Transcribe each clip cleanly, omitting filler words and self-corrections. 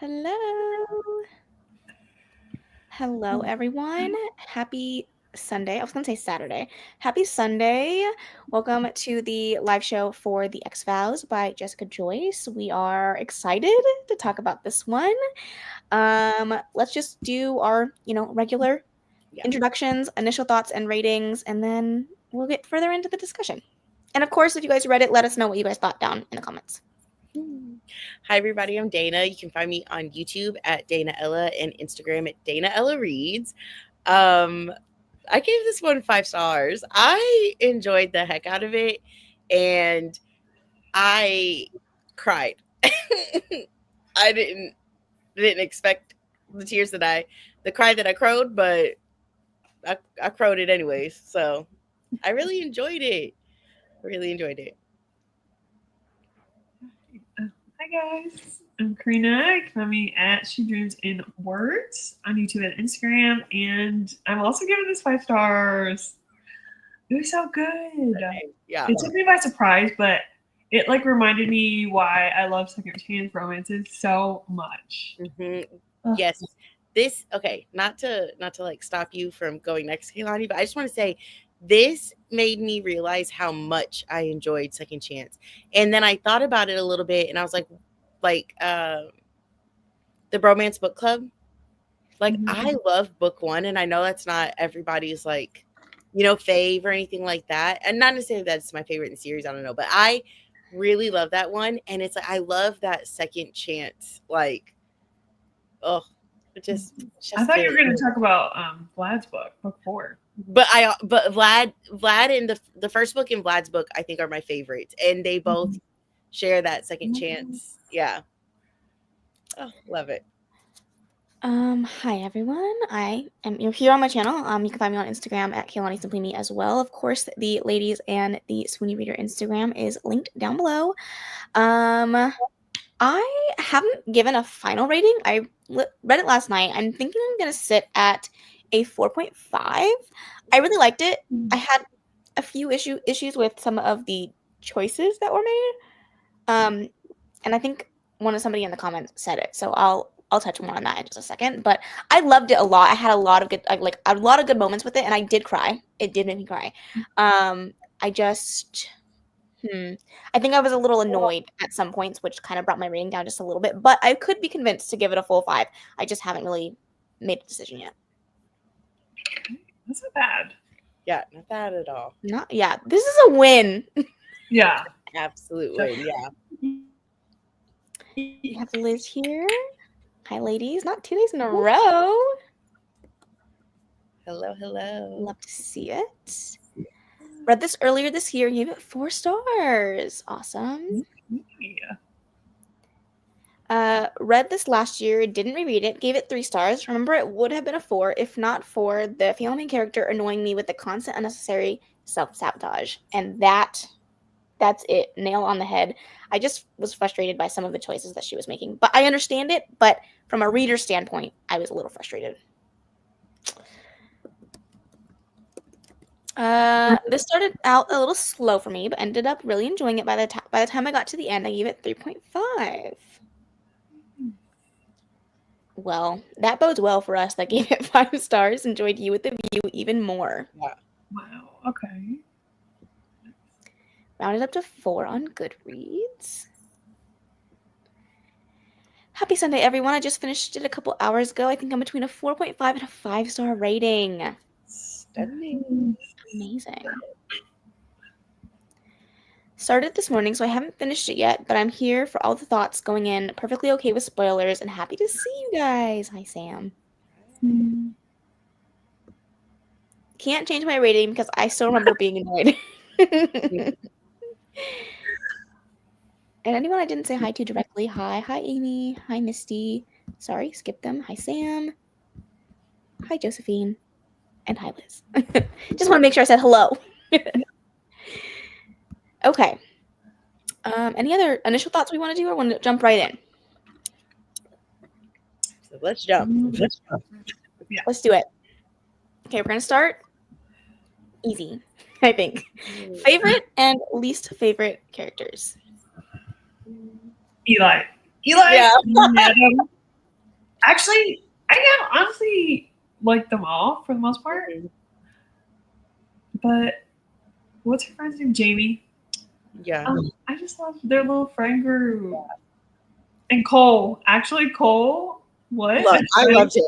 Hello. Hello, everyone. Happy Sunday. I was going to say Saturday. Happy Sunday. Welcome to the live show for the Ex Vows by Jessica Joyce. We are excited to talk about this one. Let's just do our, regular introductions, initial thoughts, and ratings, and then we'll get further into the discussion. And of course, if you guys read it, let us know what you guys thought down in the comments. Hi, everybody. I'm Dana. You can find me on YouTube at Dana Ella and Instagram at Dana Ella Reads. I gave this one 5 stars. I enjoyed the heck out of it, and I cried. I didn't expect the tears the cry that I crowed, but I crowed it anyways. So I really enjoyed it. Hi guys, I'm Karina. You can find me at She Dreams in Words on YouTube and Instagram, and I'm also giving this 5 stars. It was so good. Yeah, it took me by surprise, but it reminded me why I love second chance romances so much. Mm-hmm. Yes, this not to stop you from going next, Kaylani, but I just want to say this made me realize how much I enjoyed Second Chance. And then I thought about it a little bit, and I was like the Bromance Book Club. I love book 1, and I know that's not everybody's fave or anything like that. And not necessarily that it's my favorite in the series, I don't know. But I really love that one. And it's I love that Second Chance. I thought you were going to talk about Vlad's book 4. But Vlad in the first book and Vlad's book, I think, are my favorites, and they both share that second chance. Yeah. Oh, love it. Hi everyone. You're here on my channel. You can find me on Instagram at Kaylanisimplyme as well. Of course, the ladies and the Swoony Reader Instagram is linked down below. I haven't given a final rating. I read it last night. I'm thinking I'm gonna sit at a 4.5. I really liked it. I had a few issues with some of the choices that were made. And I think somebody in the comments said it, so I'll touch more on that in just a second. But I loved it a lot. I had a lot of good moments with it, and I did cry. It did make me cry. I think I was a little annoyed at some points, which kind of brought my rating down just a little bit. But I could be convinced to give it a full 5. I just haven't really made a decision yet. That's not bad. Yeah, not bad at all. This is a win. Yeah. Absolutely. Yeah. We have Liz here. Hi, ladies. Not 2 days in a row. Hello. Love to see it. Read this earlier this year. Gave it 4 stars. Awesome. Yeah. Read this last year. Didn't reread it. Gave it 3 stars. Remember, it would have been a 4 if not for the female main character annoying me with the constant unnecessary self-sabotage. And that's it. Nail on the head. I just was frustrated by some of the choices that she was making. But I understand it. But from a reader standpoint, I was a little frustrated. This started out a little slow for me, but ended up really enjoying it. By the time I got to the end, I gave it 3.5. Well, that bodes well for us that gave it 5 stars. Enjoyed You with the View even more. Wow. Okay. Rounded up to 4 on Goodreads. Happy Sunday, everyone. I just finished it a couple hours ago. I think I'm between a 4.5 and a 5-star rating. Stunning. Amazing. Started this morning, so I haven't finished it yet, but I'm here for all the thoughts going in, perfectly okay with spoilers, and happy to see you guys. Hi, Sam. Can't change my rating because I still remember being annoyed. And anyone I didn't say hi to directly, hi Amy, hi Misty, sorry, skip them, hi Sam, hi Josephine, and hi Liz. Just want to make sure I said hello. Okay. Any other initial thoughts we want to do, or want to jump right in? So let's jump. Yeah. Let's do it. Okay, we're going to start easy, I think. Favorite and least favorite characters. Eli. Yeah. Actually, I honestly like them all for the most part. But what's her friend's name? Jamie. Yeah. I just love their little friend group. And Cole. Actually, Cole. What? I loved him.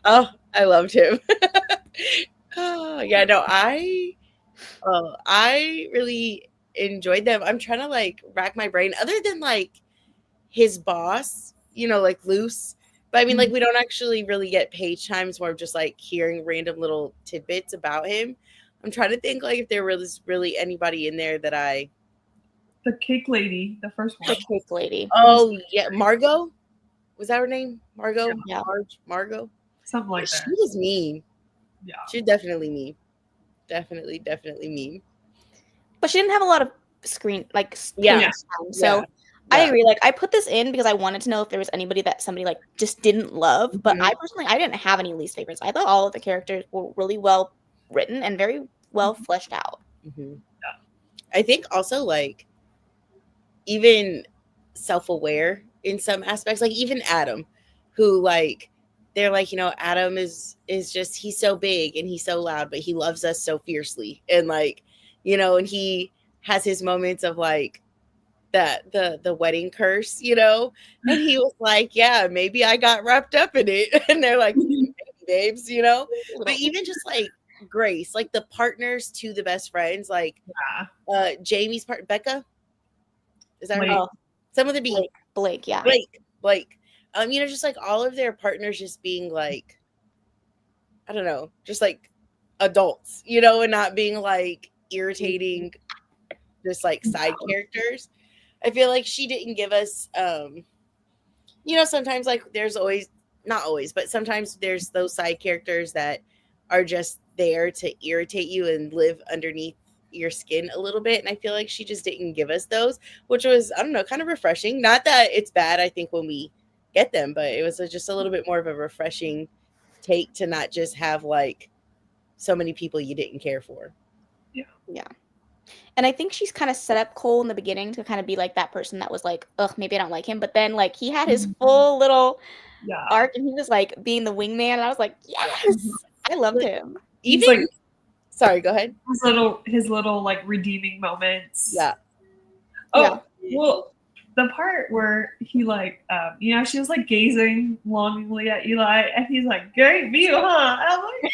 Oh, I loved him. Oh, yeah, no, I really enjoyed them. I'm trying to like rack my brain other than like his boss, like Luce. But I mean, like, we don't actually really get page times where I'm just like hearing random little tidbits about him. I'm trying to think like if there was really anybody in there that The cake lady, the first one. The cake lady. Oh yeah, Margot? Was that her name? Margot? Yeah. Margot? Something like that. She was mean. Yeah. She was definitely mean. Definitely mean. But she didn't have a lot of screen Yeah. time. So I agree. Like, I put this in because I wanted to know if there was anybody that somebody like just didn't love. But I personally, I didn't have any least favorites. I thought all of the characters were really well written and very well fleshed out. Yeah. I think also like even self-aware in some aspects, like even Adam, who like they're like, Adam is just, he's so big and he's so loud, but he loves us so fiercely, and like, and he has his moments of like that the wedding curse, and he was like, yeah, maybe I got wrapped up in it, and they're like, babes, but even just like Grace, like the partners to the best friends, like Jamie's part, Becca, is that right? Some of the Blake, yeah. Blake. Just like all of their partners just being like, I don't know, just like adults, and not being like irritating, just like side characters. I feel like she didn't give us, sometimes like there's always, not always, but sometimes there's those side characters that are just there to irritate you and live underneath your skin a little bit. And I feel like she just didn't give us those, which was, I don't know, kind of refreshing. Not that it's bad, I think, when we get them, but it was just a little bit more of a refreshing take to not just have like so many people you didn't care for. Yeah. And I think she's kind of set up Cole in the beginning to kind of be like that person that was like, ugh, maybe I don't like him. But then like he had his full little arc and he was like being the wingman. And I was like, yes, I loved him. Even like, sorry, go ahead. His little like redeeming moments. Yeah. Oh, yeah. Well, the part where he like, she was like gazing longingly at Eli, and he's like, "Great view, huh?" And I'm like,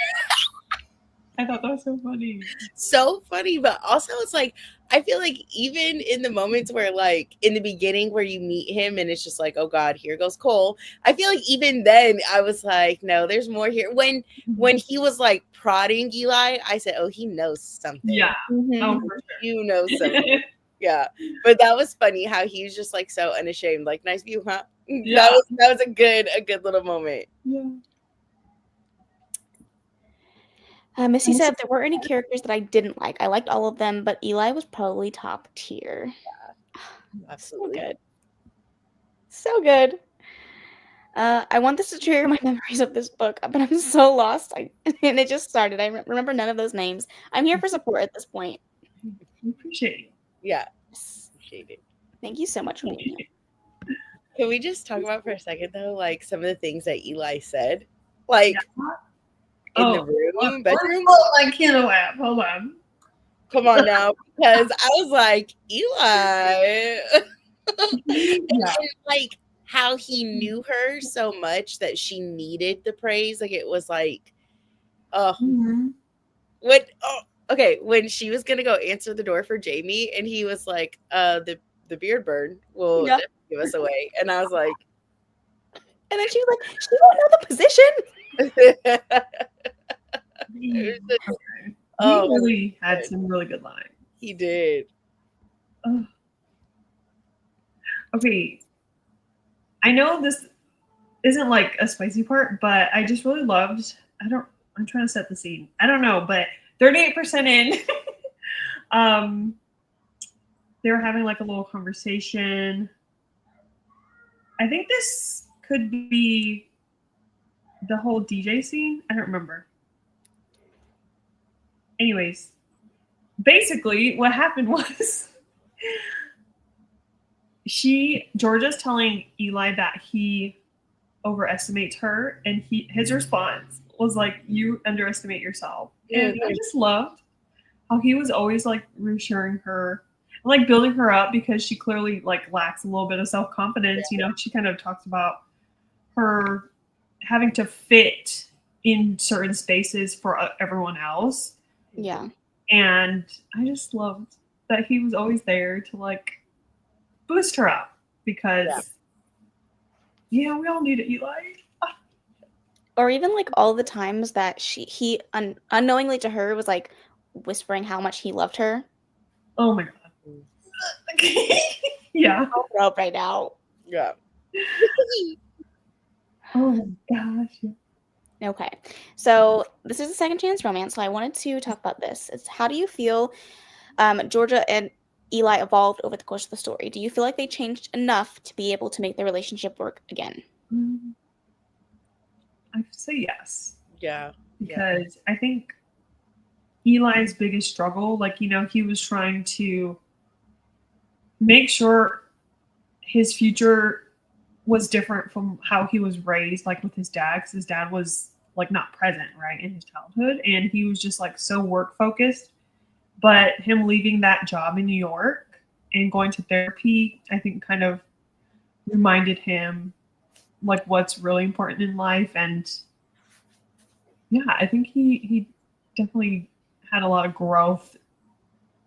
I thought that was so funny. So funny, but also it's like, I feel like even in the moments where like in the beginning where you meet him and it's just like, oh God, here goes Cole. I feel like even then I was like, no, there's more here. When he was like prodding Eli, I said, oh, he knows something. Yeah. Oh, for sure. You know something. Yeah. But that was funny how he's just like so unashamed, like, nice view, huh? Yeah. That was a good little moment. Yeah. Missy said if there were any characters that I didn't like, I liked all of them, but Eli was probably top tier. Yeah, absolutely. So good. I want this to trigger my memories of this book, but I'm so lost. And it just started. I remember none of those names. I'm here for support at this point. We appreciate it. Yeah. Appreciate it. Thank you so much for being here. Can we just talk about for a second though, like some of the things that Eli said? Like in the room, bedroom? I can't laugh. Hold on. Come on now, because I was like, Eli. And like how he knew her so much that she needed the praise. Like it was like, when she was gonna go answer the door for Jamie, and he was like, the beard burn will give us away. And I was like, and then she was like, she won't know the position. He really had some really good lines. He did. Okay. I know this isn't like a spicy part, but I just really loved, I'm trying to set the scene. I don't know, but 38% in, they were having like a little conversation. I think this could be the whole DJ scene. I don't remember. Anyways, basically what happened was Georgia's telling Eli that he overestimates her, and his response was like, "You underestimate yourself." And I just loved how he was always like reassuring her, like building her up, because she clearly like lacks a little bit of self-confidence. You know, she kind of talks about her having to fit in certain spaces for everyone else. Yeah. And I just loved that he was always there to like boost her up, because yeah, we all need it, Eli. Or even like all the times that he unknowingly to her was like whispering how much he loved her. Oh my god. Yeah. I'll throw up right now. Yeah. Oh my gosh. Okay, so this is a second chance romance, so I wanted to talk about this. It's how do you feel Georgia and Eli evolved over the course of the story? Do you feel like they changed enough to be able to make their relationship work again? I say yes. Yeah. Because I think Eli's biggest struggle, like, you know, he was trying to make sure his future was different from how he was raised, like with his dad, because his dad was like not present, right, in his childhood, and he was just like so work focused. But him leaving that job in New York and going to therapy, I think kind of reminded him like what's really important in life. And yeah, I think he definitely had a lot of growth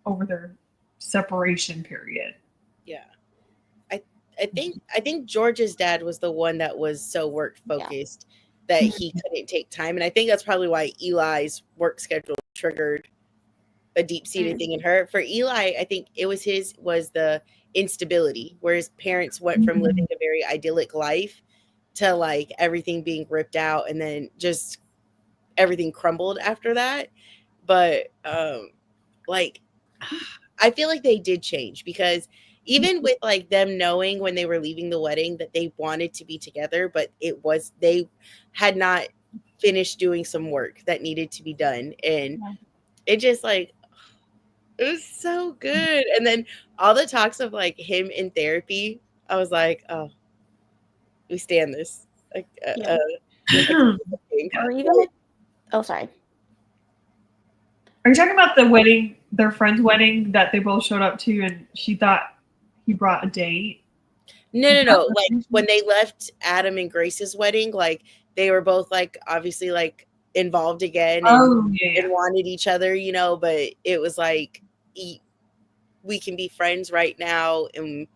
over their separation period. Yeah. I think George's dad was the one that was so work focused that he couldn't take time. And I think that's probably why Eli's work schedule triggered a deep-seated thing in her. For Eli, I think it was the instability, where his parents went from living a very idyllic life to like everything being ripped out, and then just everything crumbled after that. But like I feel like they did change, because even with like them knowing when they were leaving the wedding that they wanted to be together, but they had not finished doing some work that needed to be done. And it just like, it was so good. And then all the talks of like him in therapy, I was like, oh, we stand this. Like, or even like, oh, sorry. Are you talking about the wedding, their friend's wedding that they both showed up to, and she thought he brought a date? No. Like when they left Adam and Grace's wedding, like they were both like obviously like involved again and wanted each other, you know, but it was like, we can be friends right now. And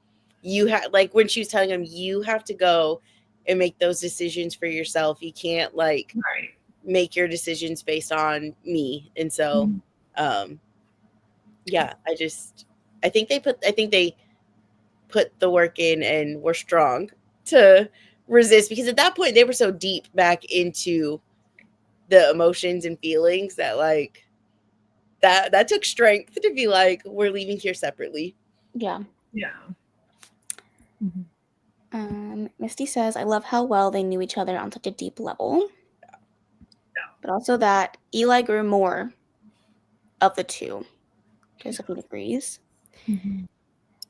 you have, like when she was telling him, you have to go and make those decisions for yourself. You can't like make your decisions based on me. And so yeah, I think they put the work in and were strong to resist, because at that point they were so deep back into the emotions and feelings that like that took strength to be like, we're leaving here separately. Yeah. Misty says, I love how well they knew each other on such a deep level. But also that Eli grew more of the two. Josephine agrees.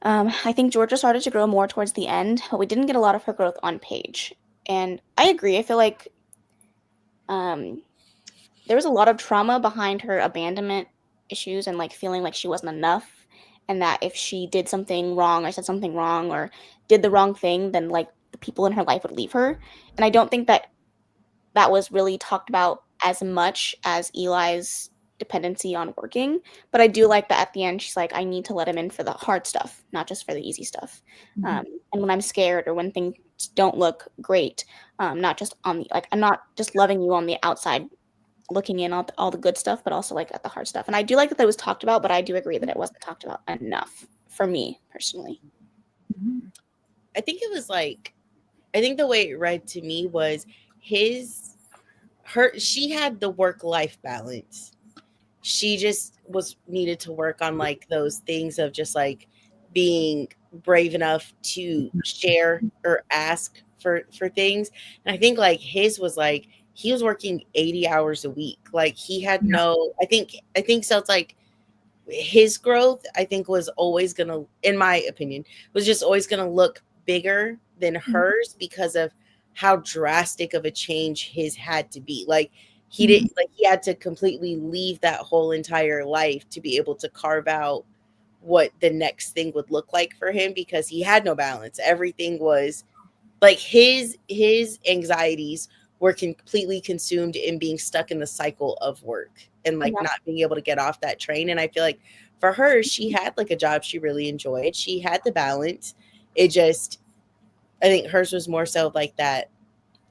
I think Georgia started to grow more towards the end, but we didn't get a lot of her growth on Paige. And I agree. I feel like there was a lot of trauma behind her abandonment issues and like feeling like she wasn't enough, and that if she did something wrong or said something wrong or did the wrong thing, then like the people in her life would leave her. And I don't think that was really talked about as much as Eli's dependency on working, but I do like that at the end she's like, I need to let him in for the hard stuff, not just for the easy stuff. And when I'm scared or when things don't look great, not just on the, like, I'm not just loving you on the outside looking in all the good stuff, but also like at the hard stuff. And I do like that was talked about, but I do agree that it wasn't talked about enough for me personally. I think it was like, I think the way it read to me was she had the work-life balance. She just needed to work on like those things of just like being brave enough to share or ask for things. And I think like his was like, he was working 80 hours a week. Like he had I think so. It's like his growth, I think, was always gonna, in my opinion, was just always gonna look bigger than hers, because of how drastic of a change his had to be. Like he didn't, like he had to completely leave that whole entire life to be able to carve out what the next thing would look like for him, because he had no balance. Everything was like his anxieties were completely consumed in being stuck in the cycle of work and like not being able to get off that train. And I feel like for her, she had like a job she really enjoyed. She had the balance. It just, I think hers was more so like that,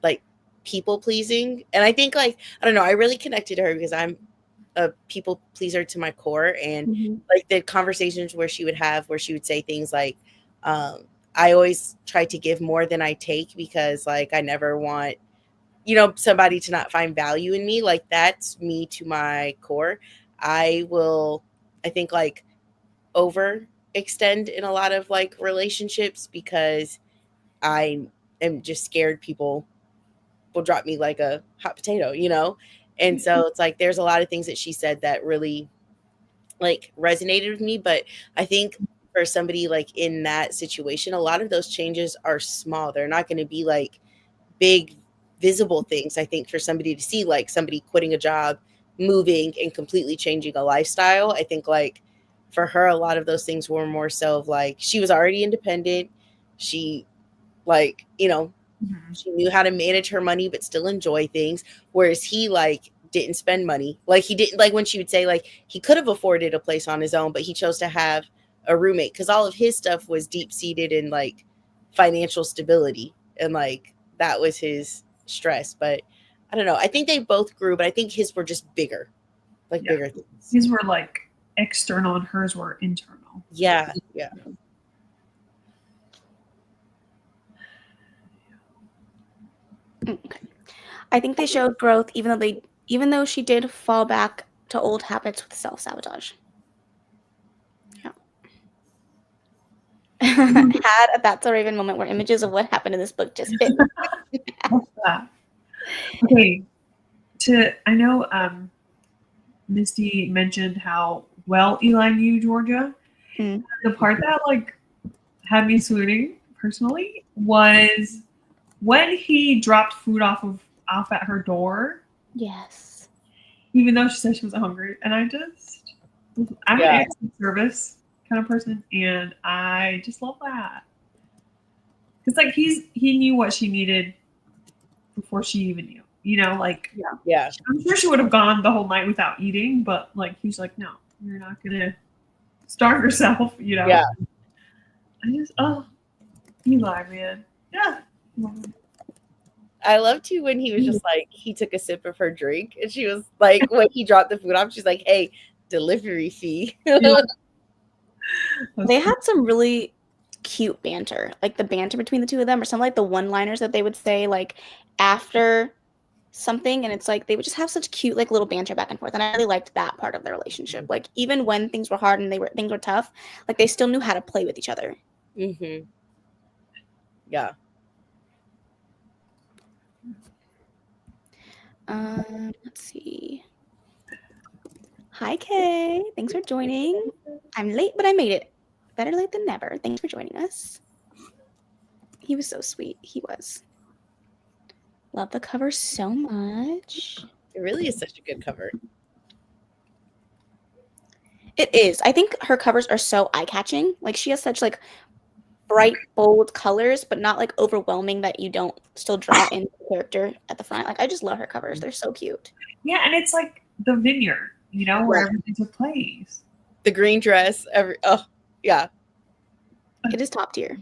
like people pleasing. And I think like, I don't know, I really connected to her because I'm a people pleaser to my core. And like the conversations where she would have, where she would say things like, I always try to give more than I take, because like I never want, you know, somebody to not find value in me. Like that's me to my core. I will, I think like overextend in a lot of like relationships because I am just scared people will drop me like a hot potato, you know? And so it's like there's a lot of things that she said that really like resonated with me. But I think for somebody like in that situation, a lot of those changes are small. They're not going to be like big visible things. I think for somebody to see, like somebody quitting a job, moving and completely changing a lifestyle, I think like for her, a lot of those things were more so of like she was already independent. She like, you know, she knew how to manage her money but still enjoy things, whereas he like didn't spend money. Like he didn't, like when she would say like he could have afforded a place on his own, but he chose to have a roommate because all of his stuff was deep seated in like financial stability, and like that was his stress. But I don't know, I think they both grew, but I think his were just bigger, like bigger things. His were like external and hers were internal. Yeah. Okay. I think they showed growth even though she did fall back to old habits with self-sabotage. Yeah. Had a That's a Raven moment where images of what happened in this book just hit. Okay. I know Misty mentioned how well Eli knew Georgia. The part that like had me swooning personally was when he dropped food off at her door. Yes. Even though she said she wasn't hungry. And I'm an excellent service kind of person, and I just love that. Because like he knew what she needed before she even knew. You know, like I'm sure she would have gone the whole night without eating, but like he's like, no, you're not gonna starve yourself, you know. Yeah. I just Eli, man. Yeah. I loved too when he was just like, he took a sip of her drink and she was like, when he dropped the food off, she's like, hey, delivery fee. They had some really cute banter, like the banter between the two of them, or some like the one-liners that they would say like after something, and it's like they would just have such cute like little banter back and forth, and I really liked that part of their relationship. Like even when things were hard and things were tough, like they still knew how to play with each other. Yeah. Let's see. Hi, Kay. Thanks for joining. I'm late, but I made it. Better late than never. Thanks for joining us. He was so sweet. He was. Love the cover so much. It really is such a good cover. It is. I think her covers are so eye-catching. Like she has such like bright, bold colors, but not like overwhelming that you don't still draw in the character at the front. Like I just love her covers. They're so cute. Yeah, and it's like the vineyard, you know, where everything took place. The green dress, oh yeah. It is top tier.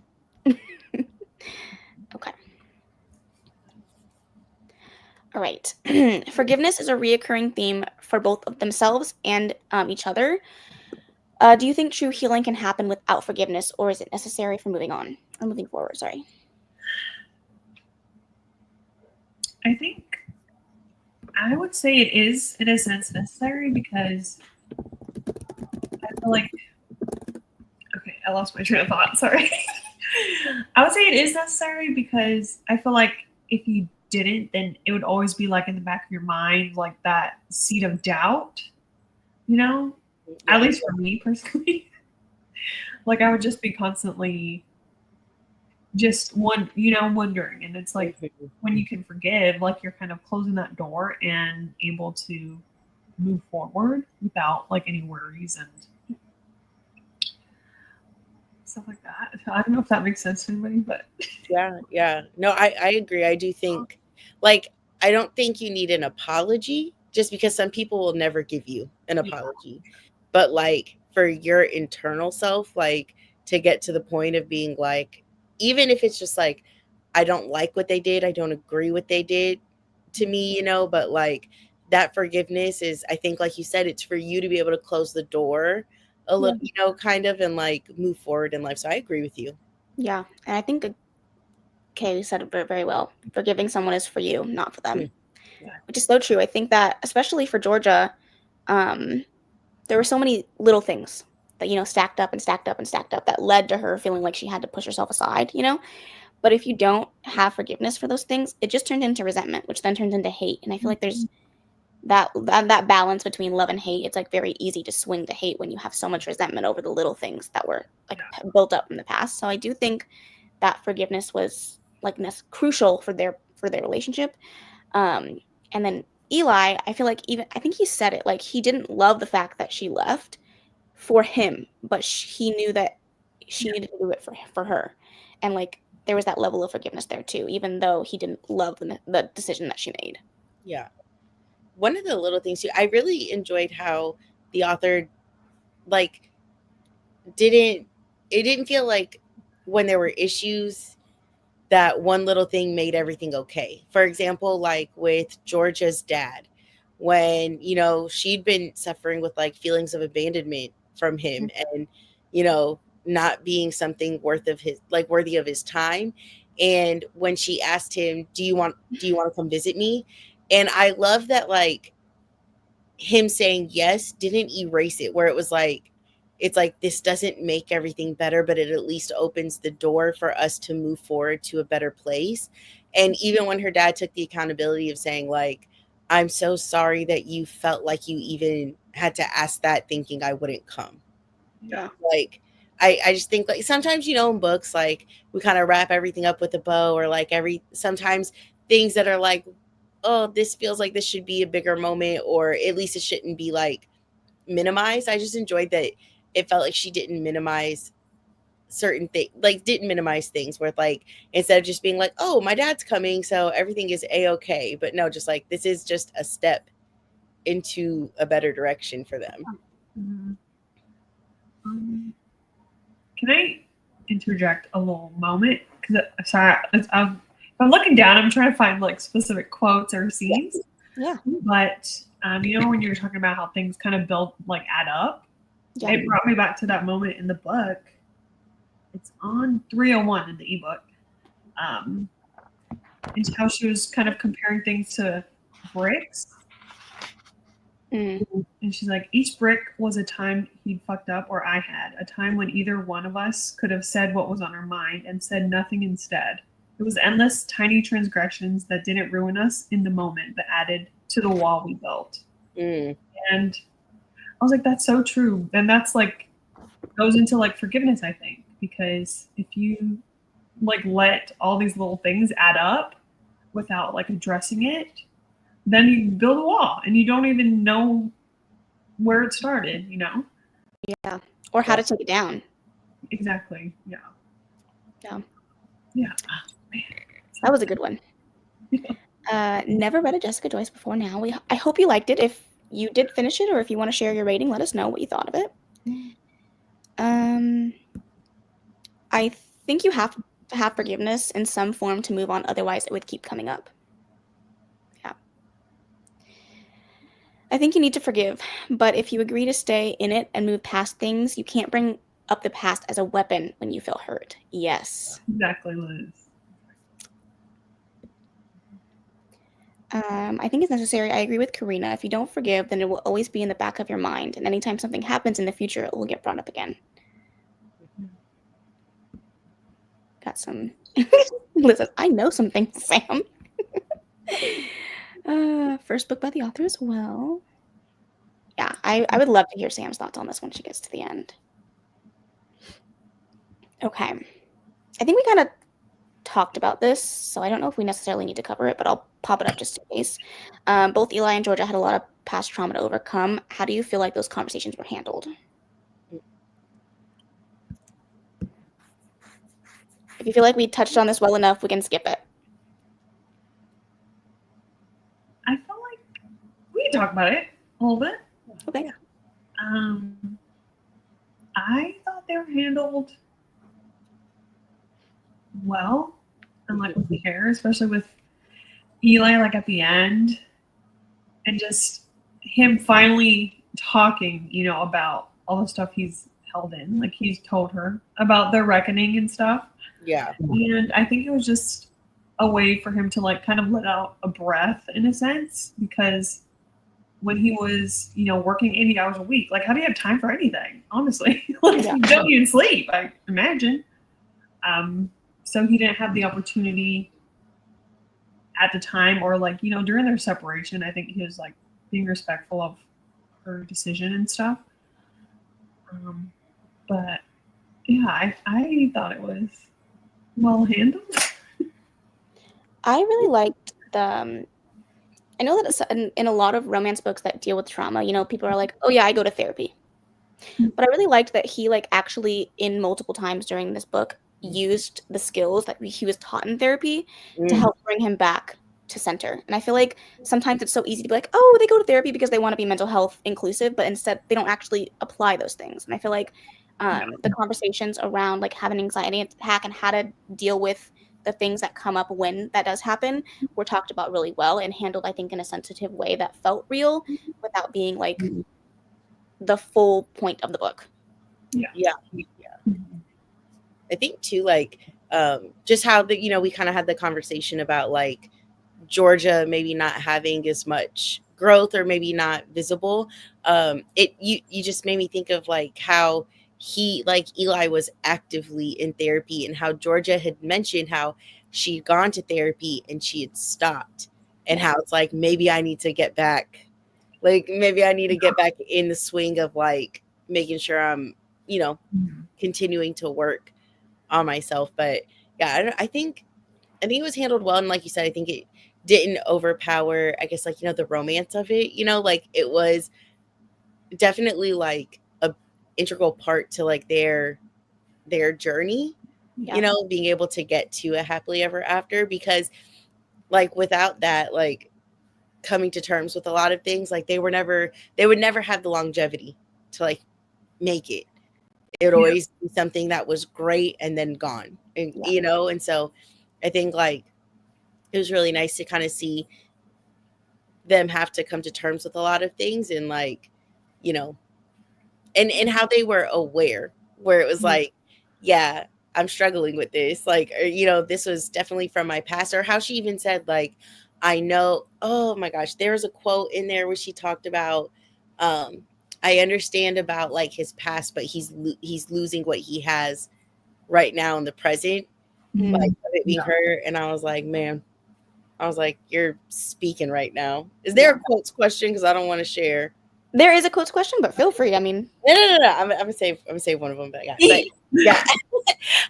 Okay. All right. Forgiveness is a reoccurring theme for both of themselves and each other. Do you think true healing can happen without forgiveness, or is it necessary for moving on or moving forward? Sorry. I think I would say it is in a sense necessary, because I feel like, okay, I lost my train of thought. Sorry. I would say it is necessary because I feel like if you didn't, then it would always be like in the back of your mind, like that seed of doubt, you know? At least for me personally. Like I would just be constantly just wondering. And it's like when you can forgive, like you're kind of closing that door and able to move forward without like any worries and stuff like that. I don't know if that makes sense to anybody, but yeah. No, I agree. I do think, like, I don't think you need an apology, just because some people will never give you an apology. But like for your internal self, like to get to the point of being like, even if it's just like, I don't like what they did, I don't agree what they did to me, but like that forgiveness is, I think, like you said, it's for you to be able to close the door a little, kind of, and like move forward in life. So I agree with you. Yeah, and I think Kay said it very well. Forgiving someone is for you, not for them, which is so true. I think that, especially for Georgia, there were so many little things that, stacked up and stacked up and stacked up that led to her feeling like she had to push herself aside, But if you don't have forgiveness for those things, it just turns into resentment, which then turns into hate. And I feel like there's that balance between love and hate. It's like very easy to swing to hate when you have so much resentment over the little things that were like built up in the past. So I do think that forgiveness was like crucial for their relationship. And then Eli, I feel like I think he said it, like he didn't love the fact that she left for him, but he knew that she needed to do it for her. And like there was that level of forgiveness there too, even though he didn't love the decision that she made. Yeah. One of the little things too, I really enjoyed how the author like it didn't feel like when there were issues that one little thing made everything okay. For example, like with Georgia's dad, when, she'd been suffering with like feelings of abandonment from him and, not being something worthy of his time. And when she asked him, do you want to come visit me? And I love that, like, him saying yes didn't erase it, where it was like, it's like, this doesn't make everything better, but it at least opens the door for us to move forward to a better place. And even when her dad took the accountability of saying like, I'm so sorry that you felt like you even had to ask that thinking I wouldn't come. Yeah. Like, I just think like sometimes, in books, like we kind of wrap everything up with a bow, or like sometimes things that are like, oh, this feels like this should be a bigger moment, or at least it shouldn't be like minimized. I just enjoyed that it felt like she didn't minimize certain things, like didn't minimize things where like, instead of just being like, oh, my dad's coming, so everything is a-okay, but no, just like, this is just a step into a better direction for them. Can I interject a little moment? Because sorry, I'm looking down. I'm trying to find like specific quotes or scenes. Yeah. But when you were talking about how things kind of add up, it brought me back to that moment in the book. It's on 301 in the ebook. And how she was kind of comparing things to bricks. And she's like, each brick was a time he'd fucked up, or I had, a time when either one of us could have said what was on our mind and said nothing instead. It was endless tiny transgressions that didn't ruin us in the moment, but added to the wall we built. And I was like, that's so true. And that's like goes into like forgiveness, I think, because if you like let all these little things add up without like addressing it, then you build a wall and you don't even know where it started, Yeah. Or how to take it down. Exactly. Yeah. Yeah. Yeah. Oh, man. That was a good one. Never read a Jessica Joyce before now. I hope you liked it. If you did finish it, or if you want to share your rating, let us know what you thought of it. I think you have to have forgiveness in some form to move on. Otherwise, it would keep coming up. Yeah. I think you need to forgive, but if you agree to stay in it and move past things, you can't bring up the past as a weapon when you feel hurt. Yes. Exactly, Liz. I think it's necessary. I agree with Karina. If you don't forgive, then it will always be in the back of your mind. And anytime something happens in the future, it will get brought up again. Got some. Listen, I know some things, Sam. First book by the author as well. Yeah, I would love to hear Sam's thoughts on this when she gets to the end. Okay. I think we kind of talked about this, so I don't know if we necessarily need to cover it, but I'll pop it up just in case. Both Eli and Georgia had a lot of past trauma to overcome. How do you feel like those conversations were handled? If you feel like we touched on this well enough, we can skip it. I feel like we can talk about it a little bit. Okay. I thought they were handled well, and like with care, especially with Eli, like at the end, and just him finally talking, you know, about all the stuff he's held in. Like he's told her about their reckoning and stuff. Yeah. And I think it was just a way for him to like kind of let out a breath in a sense, because when he was, you know, working 80 hours a week, like how do you have time for anything? Honestly, like you don't even sleep, I imagine. So he didn't have the opportunity at the time, or like, you know, during their separation. I think he was like being respectful of her decision and stuff. But yeah, I thought it was well handled. I really liked the. I know that in a lot of romance books that deal with trauma, you know, people are like, "Oh yeah, I go to therapy," but I really liked that he like actually in multiple times during this book used the skills that he was taught in therapy to help bring him back to center. And I feel like sometimes it's so easy to be like, "Oh, they go to therapy because they want to be mental health inclusive," but instead they don't actually apply those things. And I feel like the conversations around like having an anxiety attack and how to deal with the things that come up when that does happen were talked about really well and handled, I think, in a sensitive way that felt real without being like the full point of the book. Yeah. I think too, like, just how the, you know, we kind of had the conversation about like Georgia maybe not having as much growth or maybe not visible. You just made me think of like how he, like Eli was actively in therapy, and how Georgia had mentioned how she'd gone to therapy and she had stopped, and how it's like, maybe I need to get back. Like maybe I need to get back in the swing of like making sure I'm, you know, continuing to work on myself. But yeah, I think it was handled well. And like you said, I think it didn't overpower, I guess, like, you know, the romance of it, you know, like it was definitely like a integral part to like their journey, you know, being able to get to a happily ever after, because like without that, like coming to terms with a lot of things, like they would never have the longevity to like make it. It would always be something that was great and then gone, and you know. And so I think like it was really nice to kind of see them have to come to terms with a lot of things, and like, you know, and how they were aware, where it was like, yeah, I'm struggling with this, like, or, you know, this was definitely from my past, or how she even said like, I know, oh my gosh, there was a quote in there where she talked about I understand about like his past, but he's losing what he has right now in the present. Like it being her. And I was like, man, I was like, you're speaking right now. Is there a quotes question? Because I don't want to share. There is a quotes question, but feel free. I mean, no. I'm gonna save one of them. But yeah,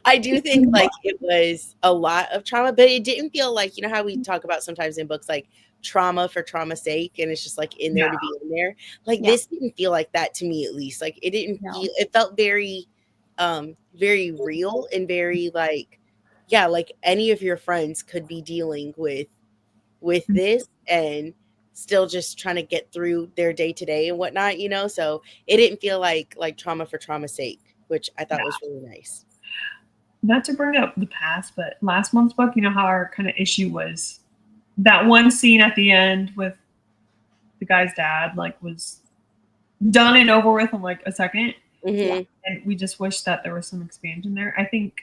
I do think like it was a lot of trauma, but it didn't feel like, you know how we talk about sometimes in books like trauma for trauma's sake, and it's just like in there to be in there. Like this didn't feel like that to me, at least. Like it didn't feel. It felt very, very real, and very like, yeah, like any of your friends could be dealing with this and still just trying to get through their day to day and whatnot, you know. So it didn't feel like trauma for trauma's sake, which I thought was really nice. Not to bring up the past, but last month's book, you know how our kind of issue was that one scene at the end with the guy's dad, like, was done and over with in like a second. And we just wish that there was some expansion there. I think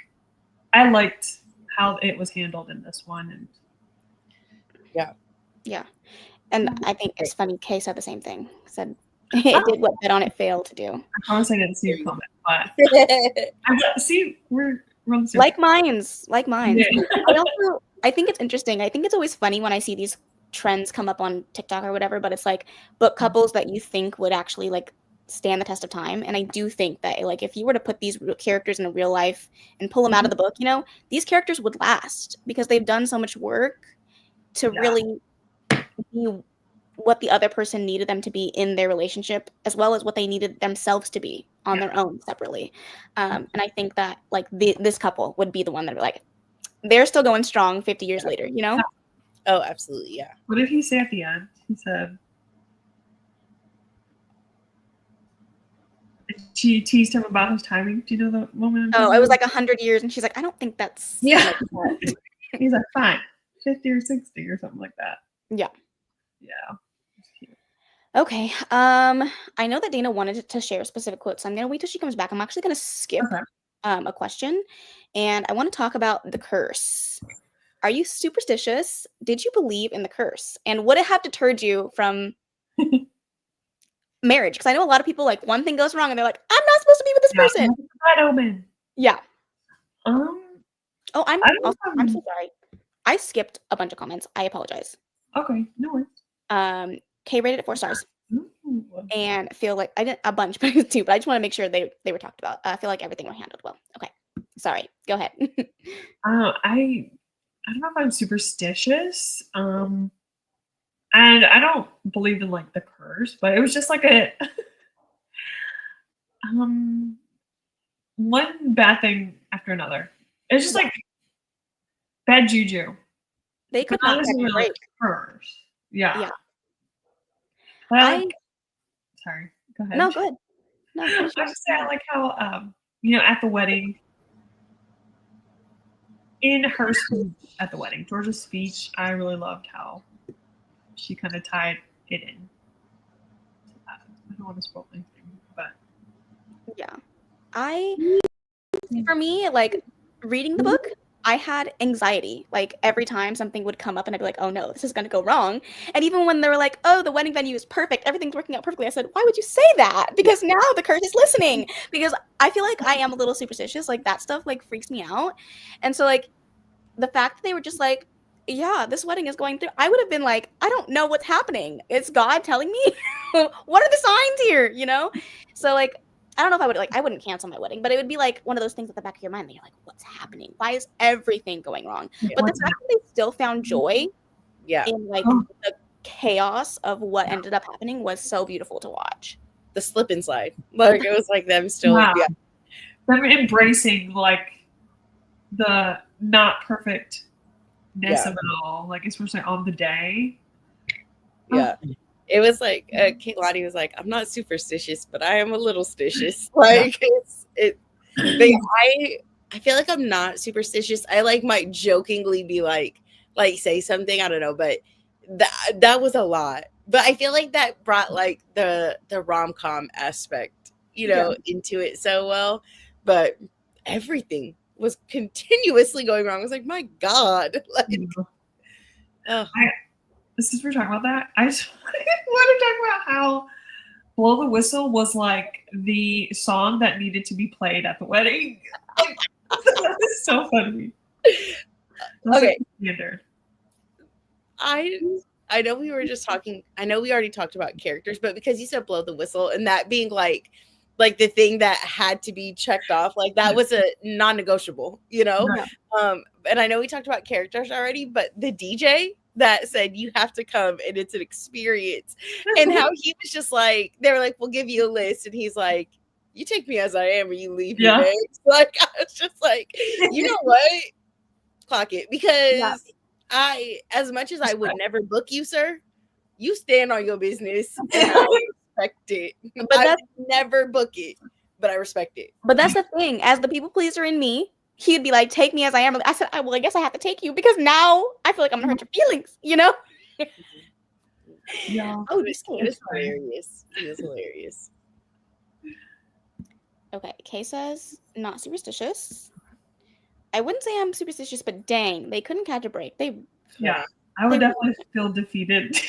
I liked how it was handled in this one. And yeah. And I think it's funny, Kay said the same thing. Said it did what Bet on It failed to do. I promise I didn't see your comment, but see, we're on the same like minds. Yeah. I think it's interesting. I think it's always funny when I see these trends come up on TikTok or whatever, but it's like book couples that you think would actually like stand the test of time. And I do think that like if you were to put these characters in real life and pull them out of the book, you know, these characters would last because they've done so much work to really be what the other person needed them to be in their relationship, as well as what they needed themselves to be on their own separately. And I think that like this couple would be the one that like they're still going strong 50 years later, you know? Oh, absolutely, yeah. What did he say at the end? He said she teased him about his timing. Do you know the moment? Oh, it was like 100 years, and she's like, I don't think that's like he's like, fine, 50 or 60 or something like that. Yeah. Okay. I know that Dana wanted to share specific quotes. So I'm gonna wait till she comes back. I'm actually gonna skip a question, and I want to talk about the curse. Are you superstitious? Did you believe in the curse? And would it have deterred you from marriage? Because I know a lot of people like one thing goes wrong and they're like, I'm not supposed to be with this person. Bad omen. Yeah. Oh, I'm so sorry. I skipped a bunch of comments. I apologize. Okay, no worries. Kay rated it 4 stars. Ooh. And feel like I didn't a bunch, but it was 2. But I just want to make sure they were talked about. I feel like everything was handled well. Okay, sorry. Go ahead. I don't know if I'm superstitious. And I don't believe in like the curse, but it was just like a one bad thing after another. It's just like bad juju. They could not catch a break. Curse. Yeah. But sorry. Go ahead. No, go ahead. No, I just say I like how you know, at the wedding, in her speech at the wedding, Georgia's speech, I really loved how she kind of tied it in. I don't want to spoil anything, but yeah, for me, like reading the book, I had anxiety. Like every time something would come up and I'd be like, oh no, this is going to go wrong. And even when they were like, oh, the wedding venue is perfect, everything's working out perfectly, I said, why would you say that? Because now the curse is listening. Because I feel like I am a little superstitious. Like that stuff like freaks me out. And so like the fact that they were just like, yeah, this wedding is going through, I would have been like, I don't know what's happening. It's God telling me? What are the signs here? You know? So like, I don't know if I wouldn't cancel my wedding, but it would be like one of those things at the back of your mind that you're like, what's happening? Why is everything going wrong? Yeah. But the fact that they still found joy in like the chaos of what ended up happening was so beautiful to watch. The slip and slide. Like it was like them still them embracing like the not perfectness of it all, like especially on the day. Yeah. It was like Kaylani was like, I'm not superstitious, but I am a little stitious. Like I feel like I'm not superstitious. I like might jokingly be like say something, I don't know, but that was a lot. But I feel like that brought like the rom-com aspect, you know, into it so well. But everything was continuously going wrong. I was like, my God. Like since we're talking about that, I just want to talk about how Blow the Whistle was like the song that needed to be played at the wedding. That is so funny. Okay. Standard. I know we were just talking, I know we already talked about characters, but because you said Blow the Whistle and that being like the thing that had to be checked off, like that was a non-negotiable, you know? Yeah. And I know we talked about characters already, but the DJ that said you have to come and it's an experience, and how he was just like, they were like, we'll give you a list, and he's like, you take me as I am or you leave me. Like I was just like, you know what, clock it, because I, as much as I would never book you, sir, you stand on your business and I respect it. But I would never book it, but I respect it. But that's the thing, as the people pleaser in me, he'd be like, take me as I am. I said, well, I guess I have to take you because now I feel like I'm gonna hurt your feelings, you know? Yeah. Oh, this kid is hilarious. He is hilarious. Okay, Kay says, not superstitious. I wouldn't say I'm superstitious, but dang, they couldn't catch a break. I would definitely feel defeated.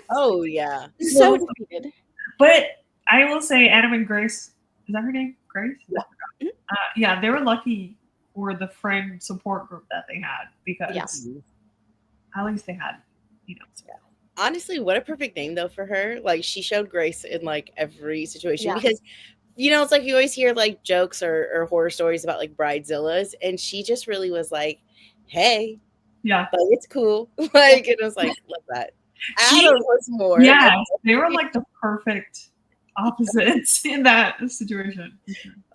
Oh, yeah. So defeated. But I will say Adam and Grace, is that her name? Grace? Yeah, they were lucky for the friend support group that they had, because at least they had, you know. honestly, what a perfect name though for her. Like she showed grace in like every situation Yeah. because it's like you always hear like jokes or horror stories about like bridezillas, and she just really was like, hey, Yeah. like it's cool. Like it was like, love that. Adam was more. Yeah, they were like the perfect opposites in that situation.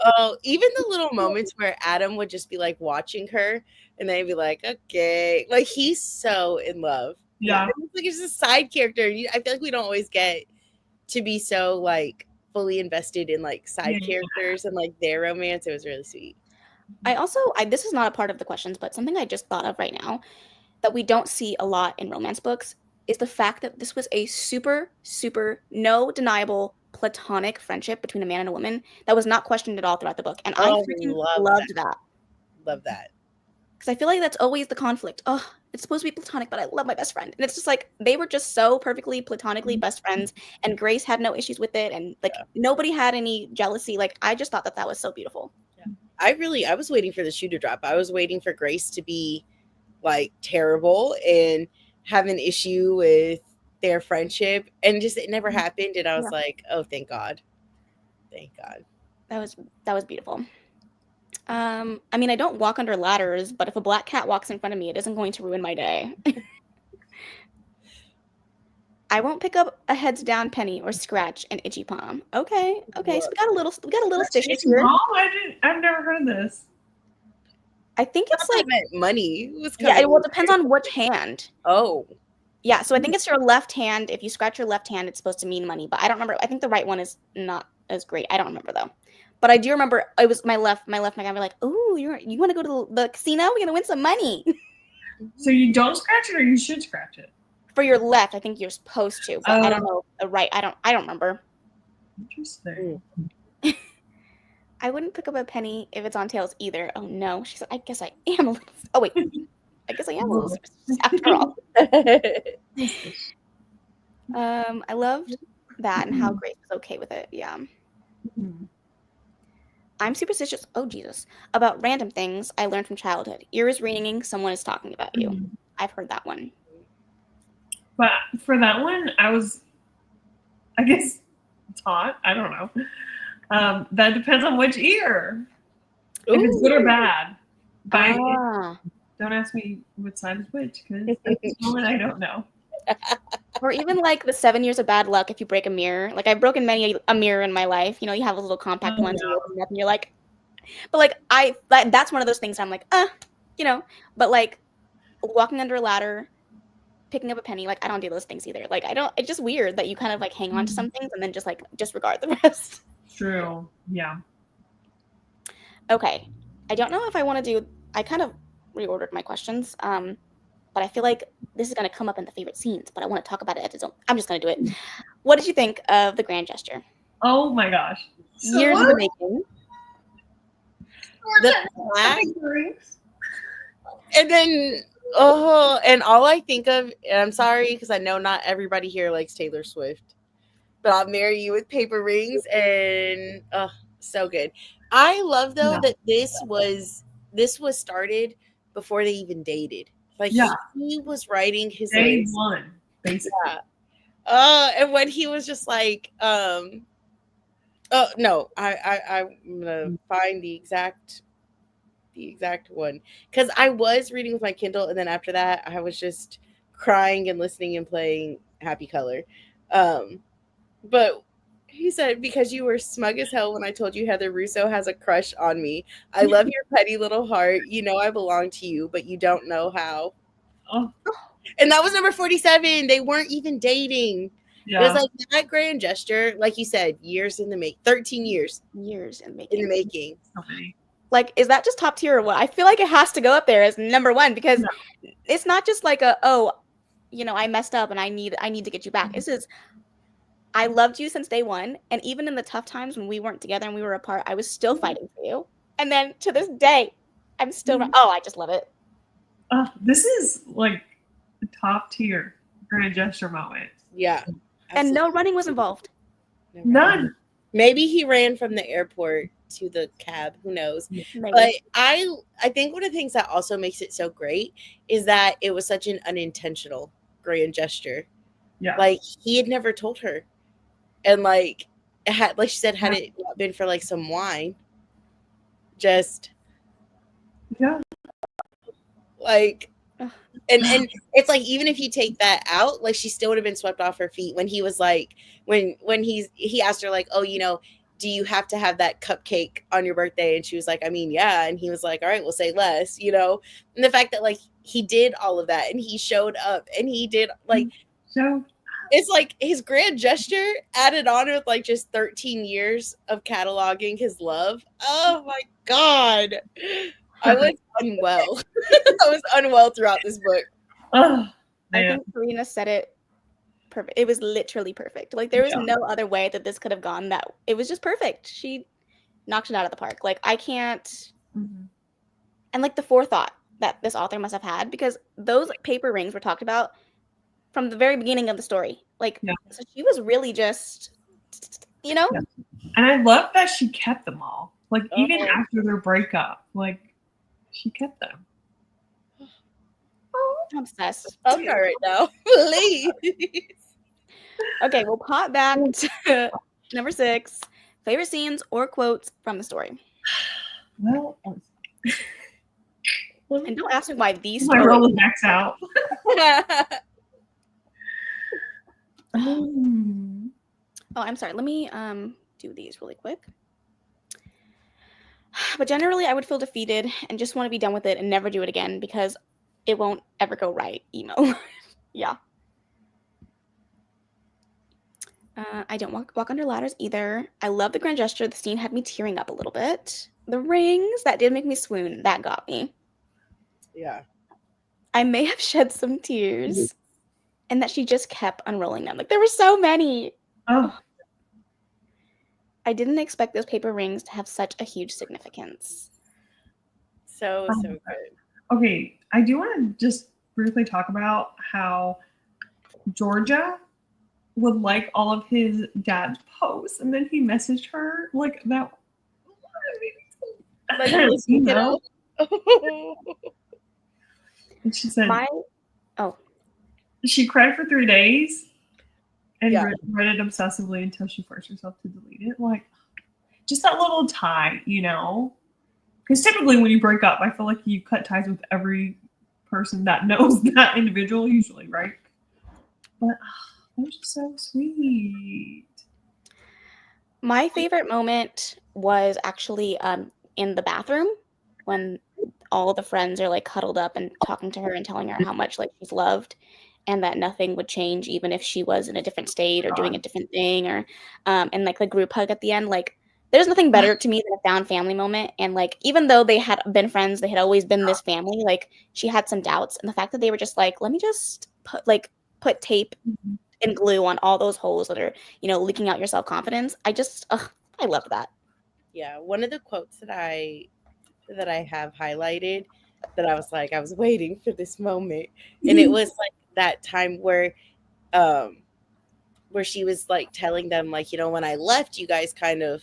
Oh, even the little moments where Adam would just be like watching her and they'd be like, okay. Like he's so in love. Yeah. It's like he's a side character. I feel like we don't always get to be so like fully invested in like side characters and like their romance. It was really sweet. This is not a part of the questions, but something I just thought of right now that we don't see a lot in romance books is the fact that this was a super, super, no deniable platonic friendship between a man and a woman that was not questioned at all throughout the book. And I freaking loved that. Love that. Because I feel like that's always the conflict. Oh, it's supposed to be platonic, but I love my best friend. And it's just like they were just so perfectly platonically best friends, and Grace had no issues with it, and like nobody had any jealousy. Like I just thought that was so beautiful. Yeah. I was waiting for the shoe to drop. I was waiting for Grace to be like terrible and have an issue with their friendship, and just it never happened. And I was like, oh, thank God. Thank God. That was beautiful. I mean, I don't walk under ladders, but if a black cat walks in front of me, it isn't going to ruin my day. I won't pick up a heads down penny or scratch an itchy palm. Okay. So we got a little stitches here. I've never heard of this. I think it's like money. It depends on which hand. Oh. Yeah, so I think it's your left hand. If you scratch your left hand, it's supposed to mean money, but I don't remember. I think the right one is not as great. I don't remember though. But I do remember it was my left neck. I was like, "Oh, you want to go to the casino? We're gonna win some money." So you don't scratch it, or you should scratch it? For your left, I think you're supposed to, but I don't know the right. I don't remember. Interesting. I wouldn't pick up a penny if it's on tails either. Oh no, she said. I guess I am a little. Oh wait, I guess I am a little superstitious after all. I loved that and how Grace was okay with it. Yeah. Mm-hmm. I'm superstitious, oh Jesus, about random things I learned from childhood. Ears ringing, someone is talking about you. Mm-hmm. I've heard that one. But for that one, I was, I guess, taught. I don't know. That depends on which ear. Ooh. If it's good or bad. Don't ask me which side is which, because at this moment I don't know. Or even like the 7 years of bad luck if you break a mirror. Like I've broken many a mirror in my life. You have a little compact ones and you open up and you're like, but like that's one of those things I'm like, but like walking under a ladder, picking up a penny, like I don't do those things either. Like it's just weird that you kind of like hang on to some things and then just like disregard the rest. True. Yeah. Okay. I don't know if I want to I kind of reordered my questions. But I feel like this is going to come up in the favorite scenes, but I want to talk about it at its own. I'm just going to do it. What did you think of the grand gesture? Oh my gosh. Years in the making. The black. And then, and all I think of, and I'm sorry because I know not everybody here likes Taylor Swift, but I'll marry you with paper rings, and so good. I love though that this was started before they even dated. Like he was writing his day one, basically. Yeah. And when he was just like, I'm gonna find the exact one, because I was reading with my Kindle, and then after that, I was just crying and listening and playing Happy Color. But he said, because you were smug as hell when I told you Heather Russo has a crush on me. I love your petty little heart. You know I belong to you, but you don't know how. Oh. And that was number 47. They weren't even dating. Yeah. It was like that grand gesture, like you said, years in the making. 13 years. Years in the making. Okay. Like, is that just top tier or what? I feel like it has to go up there as number one, because it's not just like I messed up and I need to get you back. This is, I loved you since day one, and even in the tough times when we weren't together and we were apart, I was still fighting for you. And then to this day, I'm still. I just love it. This is like the top tier grand gesture moment. Yeah, absolutely. And no running was involved. None. Maybe he ran from the airport to the cab. Who knows? Maybe. But I think one of the things that also makes it so great is that it was such an unintentional grand gesture. Yeah. Like, he had never told her. And like she said, had it not been for like some wine, just like and it's like, even if you take that out, like, she still would have been swept off her feet when he was like, when he asked her, like, oh, do you have to have that cupcake on your birthday? And she was like, I mean, yeah. And he was like, all right, we'll say less, and the fact that like he did all of that and he showed up and he did like, so it's like his grand gesture added on with like just 13 years of cataloging his love. Oh my God. I was unwell. I was unwell throughout this book. Oh, I think Karina said it perfect. It was literally perfect. Like, there was no other way that this could have gone. That it was just perfect. She knocked it out of the park. Like, I can't. And like the forethought that this author must have had, because those paper rings were talked about from the very beginning of the story. Like, so she was really just, And I love that she kept them all. Like, even after their breakup, like, she kept them. I'm obsessed. I'm not right now. Please. Okay, we'll pop back to number 6. Favorite scenes or quotes from the story. Well, and don't ask me why these my Rolodex out. Oh, I'm sorry. Let me do these really quick. But generally, I would feel defeated and just want to be done with it and never do it again, because it won't ever go right. Emo. Yeah. I don't walk under ladders either. I love the grand gesture. The scene had me tearing up a little bit. The rings, that did make me swoon. That got me. Yeah. I may have shed some tears, and that she just kept unrolling them. Like, there were so many. Oh. I didn't expect those paper rings to have such a huge significance. So good. Okay, I do want to just briefly talk about how Georgia would like all of his dad's posts, and then he messaged her like that. And she said, she cried for 3 days and read it obsessively until she forced herself to delete it. Like, just that little tie, Because typically when you break up, I feel like you cut ties with every person that knows that individual, usually, right? But that was just so sweet. My favorite moment was actually in the bathroom when all of the friends are like cuddled up and talking to her and telling her how much like she's loved, and that nothing would change even if she was in a different state or doing a different thing, or and like the group hug at the end. Like, there's nothing better to me than a found family moment. And like, even though they had been friends, they had always been this family, like, she had some doubts, and the fact that they were just like, let me just put tape and glue on all those holes that are, leaking out your self-confidence. I love that. Yeah, one of the quotes that I have highlighted, that I was like, I was waiting for this moment, and it was like that time where she was like telling them, like, when I left, you guys kind of,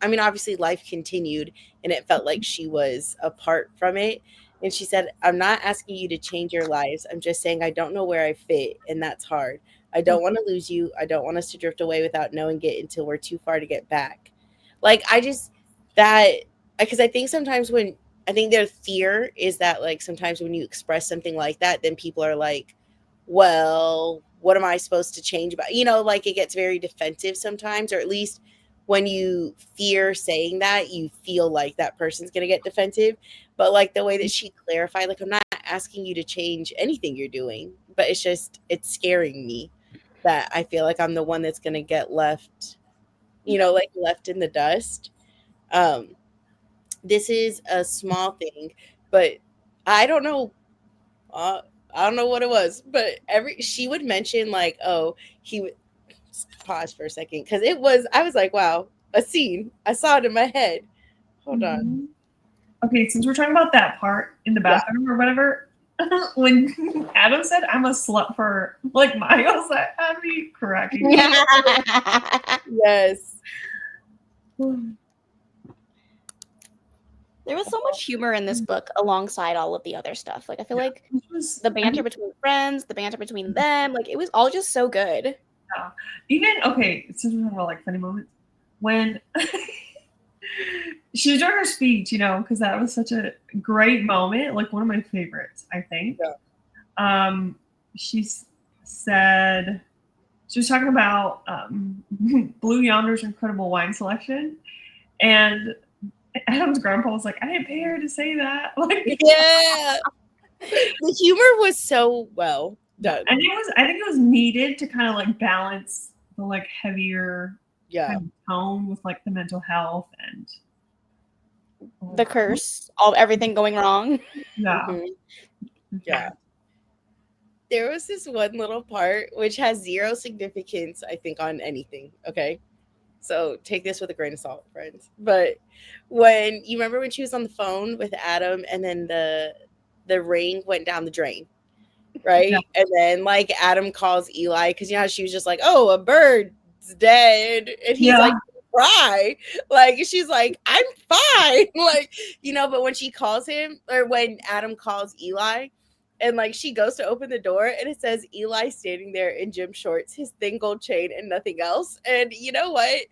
I mean, obviously life continued and it felt like she was apart from it. And she said, I'm not asking you to change your lives. I'm just saying I don't know where I fit, and that's hard. I don't want to lose you. I don't want us to drift away without knowing it until we're too far to get back. Like, because I think sometimes their fear is that, like, sometimes when you express something like that, then people are like, well, what am I supposed to change about? Like, it gets very defensive sometimes, or at least when you fear saying that, you feel like that person's going to get defensive. But like the way that she clarified, like, I'm not asking you to change anything you're doing, but it's scaring me that I feel like I'm the one that's going to get left, like left in the dust. This is a small thing, but I don't know. I don't know what it was, but she would mention, like, oh, he would pause for a second, because I was like, wow, a scene. I saw it in my head. Hold on. Okay, since we're talking about that part in the bathroom or whatever, when Adam said, I'm a slut for like Miles, I had me cracking. Yes. There was so much humor in this book alongside all of the other stuff. Like, I feel like the banter between friends, the banter between them, like, it was all just so good. Yeah. Even, okay, since we're talking about, like, funny moments, when she was doing her speech, you know, because that was such a great moment, like, one of my favorites, I think. Yeah. She said, she was talking about Blue Yonder's incredible wine selection, and Adam's grandpa was like, I didn't pay her to say that. Like, yeah. The humor was so well done. And I think it was needed to kind of like balance the like heavier kind of tone with like the mental health and the curse, everything going wrong. Yeah. Mm-hmm. Yeah. There was this one little part which has zero significance, I think, on anything. Okay. So take this with a grain of salt, friends. But when you remember when she was on the phone with Adam and then the ring went down the drain, right? Yeah. And then like Adam calls Eli because you know she was just like, oh, a bird's dead. And he's like, cry. Like she's like, I'm fine. Like, you know, but when she calls him or when Adam calls Eli, and like she goes to open the door and it says Eli standing there in gym shorts, his thin gold chain and nothing else. And you know what?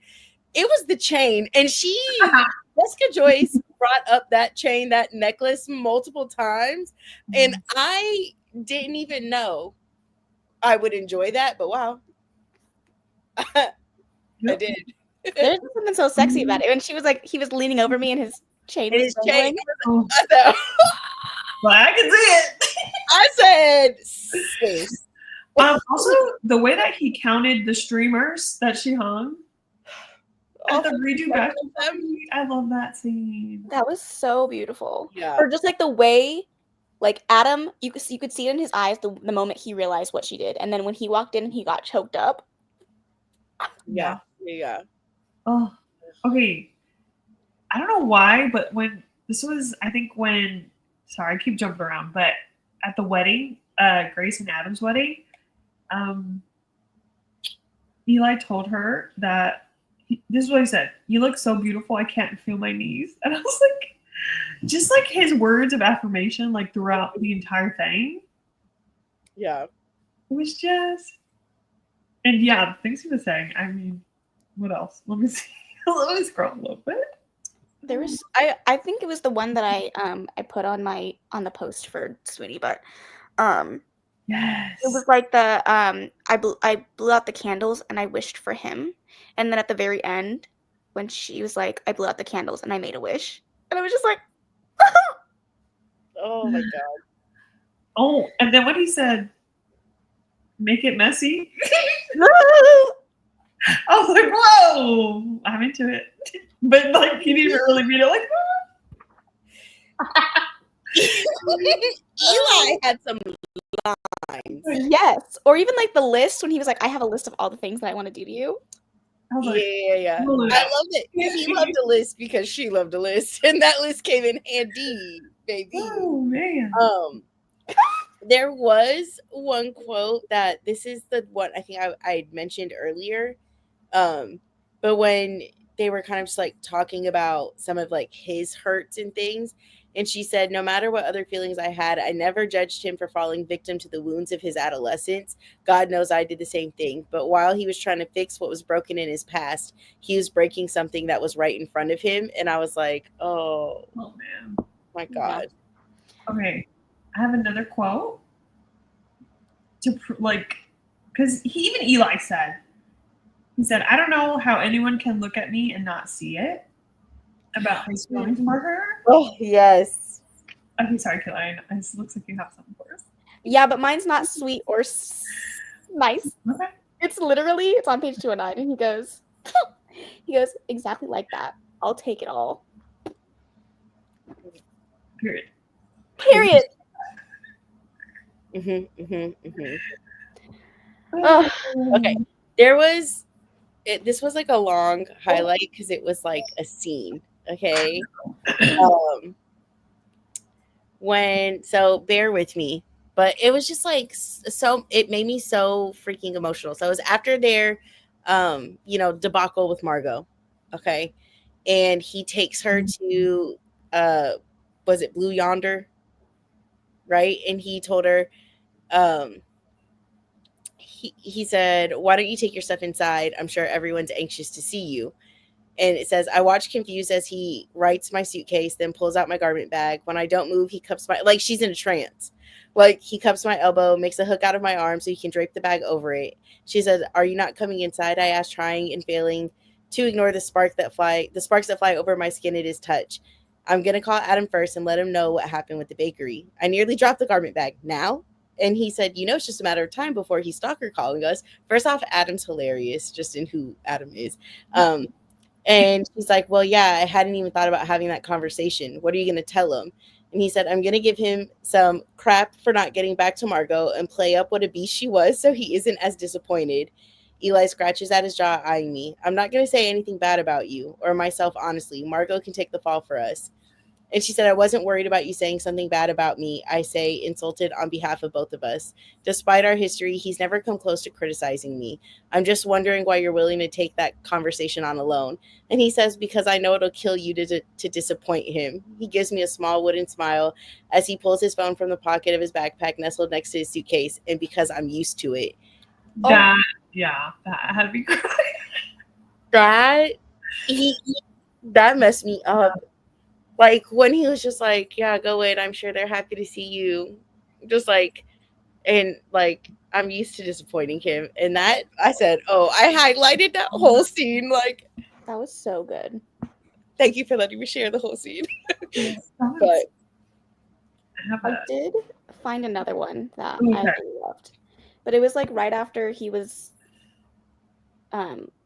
It was the chain. And Jessica Joyce brought up that chain, that necklace multiple times. And I didn't even know I would enjoy that, but wow. I did. There's something so sexy about it. When she was like, he was leaning over me and his chain was chain. Well, I can see it. I said, sis. Also, the way that he counted the streamers that she hung at the redo back, I love that scene. That was so beautiful. Yeah. Or just like the way, like Adam, you could see it in his eyes the moment he realized what she did, and then when he walked in and he got choked up. Yeah. Oh, okay. I don't know why, but when this was, I think when. Sorry, I keep jumping around, but at the wedding, Grace and Adam's wedding, Eli told her that this is what he said: "You look so beautiful, I can't feel my knees." And I was like, just like his words of affirmation, like throughout the entire thing. Yeah, it was just, and yeah, the things he was saying. I mean, what else? Let me see. Let me scroll a little bit. There was I think it was the one that I put on the post for Swoony, but yes, it was like the I blew out the candles and I wished for him, and then at the very end when she was like, I blew out the candles and I made a wish, and I was just like, oh my god. Oh, and then when he said, "Make it messy," I was like, whoa, I'm into it. But like he didn't even really mean it like Eli had some lines. Yes. Or even like the list when he was like, I have a list of all the things that I want to do to you. I was like, yeah. I loved it. He loved a list because she loved a list. And that list came in handy, baby. Oh man. There was one quote that this is the one I think I mentioned earlier. But when they were kind of just like talking about some of like his hurts and things, and she said, no matter what other feelings I had, I never judged him for falling victim to the wounds of his adolescence. God knows I did the same thing. But while he was trying to fix what was broken in his past, he was breaking something that was right in front of him. And I was like, oh man, my God. Okay, I have another quote to like, because even Eli said, he said, I don't know how anyone can look at me and not see it, about his feelings for her. Oh, yes. Okay, sorry, Kayla. It looks like you have something for us. Yeah, but mine's not sweet or nice. Okay. It's on page 209, and he goes, exactly like that. I'll take it all. Period. Okay. This was like a long highlight because it was like a scene. Okay. So bear with me, but it was just like, so it made me so freaking emotional. So it was after their, debacle with Margot. Okay. And he takes her to was it Blue Yonder? Right? And he told her, he said, why don't you take your stuff inside? I'm sure everyone's anxious to see you. And it says, I watch confused as he writes my suitcase, then pulls out my garment bag. When I don't move, he cups my, like she's in a trance. Like he cups my elbow, makes a hook out of my arm so he can drape the bag over it. She says, are you not coming inside? I asked, trying and failing to ignore the sparks that fly over my skin at his touch. I'm going to call Adam first and let him know what happened with the bakery. I nearly dropped the garment bag. Now? And he said, it's just a matter of time before he's stalker calling us. First off, Adam's hilarious, just in who Adam is. And she's like, well, yeah, I hadn't even thought about having that conversation. What are you going to tell him? And he said, I'm going to give him some crap for not getting back to Margot and play up what a beast she was so he isn't as disappointed. Eli scratches at his jaw, eyeing me. I'm not going to say anything bad about you or myself, honestly. Margot can take the fall for us. And she said, I wasn't worried about you saying something bad about me. I say insulted on behalf of both of us. Despite our history, he's never come close to criticizing me. I'm just wondering why you're willing to take that conversation on alone. And he says, because I know it'll kill you to disappoint him. He gives me a small wooden smile as he pulls his phone from the pocket of his backpack nestled next to his suitcase. And because I'm used to it. That had me cry. That messed me up. Like, when he was just like, yeah, go in. I'm sure they're happy to see you. Just like, and like, I'm used to disappointing him. And that, I said, oh, I highlighted that whole scene. Like, that was so good. Thank you for letting me share the whole scene. But I did find another one that I really loved. But it was like right after he was,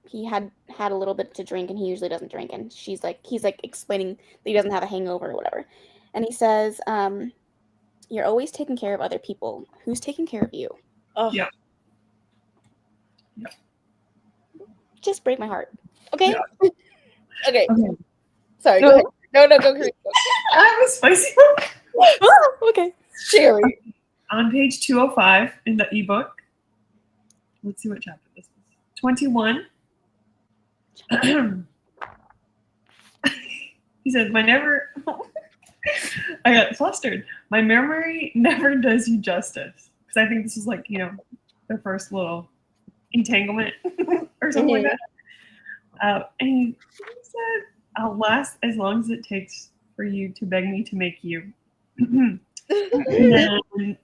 he had a little bit to drink, and he usually doesn't drink, and he's like explaining that he doesn't have a hangover or whatever, and he says, you're always taking care of other people. Who's taking care of you? Oh yeah. Just break my heart. Okay. Yeah. Okay. Sorry, go ahead. No, go Karina. I have a spicy one. Okay. Sherry. On page 205 in the ebook. Let's see what chapter this is. 21. He says, I got flustered. My memory never does you justice. Because I think this is like, their first little entanglement or something like that. And he said, I'll last as long as it takes for you to beg me to make you. And then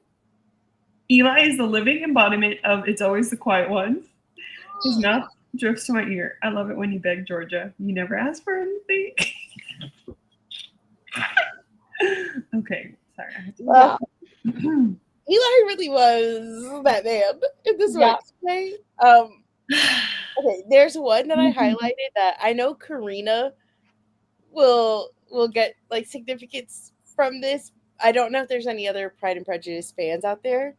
Eli is the living embodiment of It's Always the Quiet Ones. His mouth drifts to my ear. I love it when you beg, Georgia. You never ask for anything. Okay, sorry. Eli really was that man in this way. Okay, there's one that I highlighted that I know Karina will get like significance from this. I don't know if there's any other Pride and Prejudice fans out there.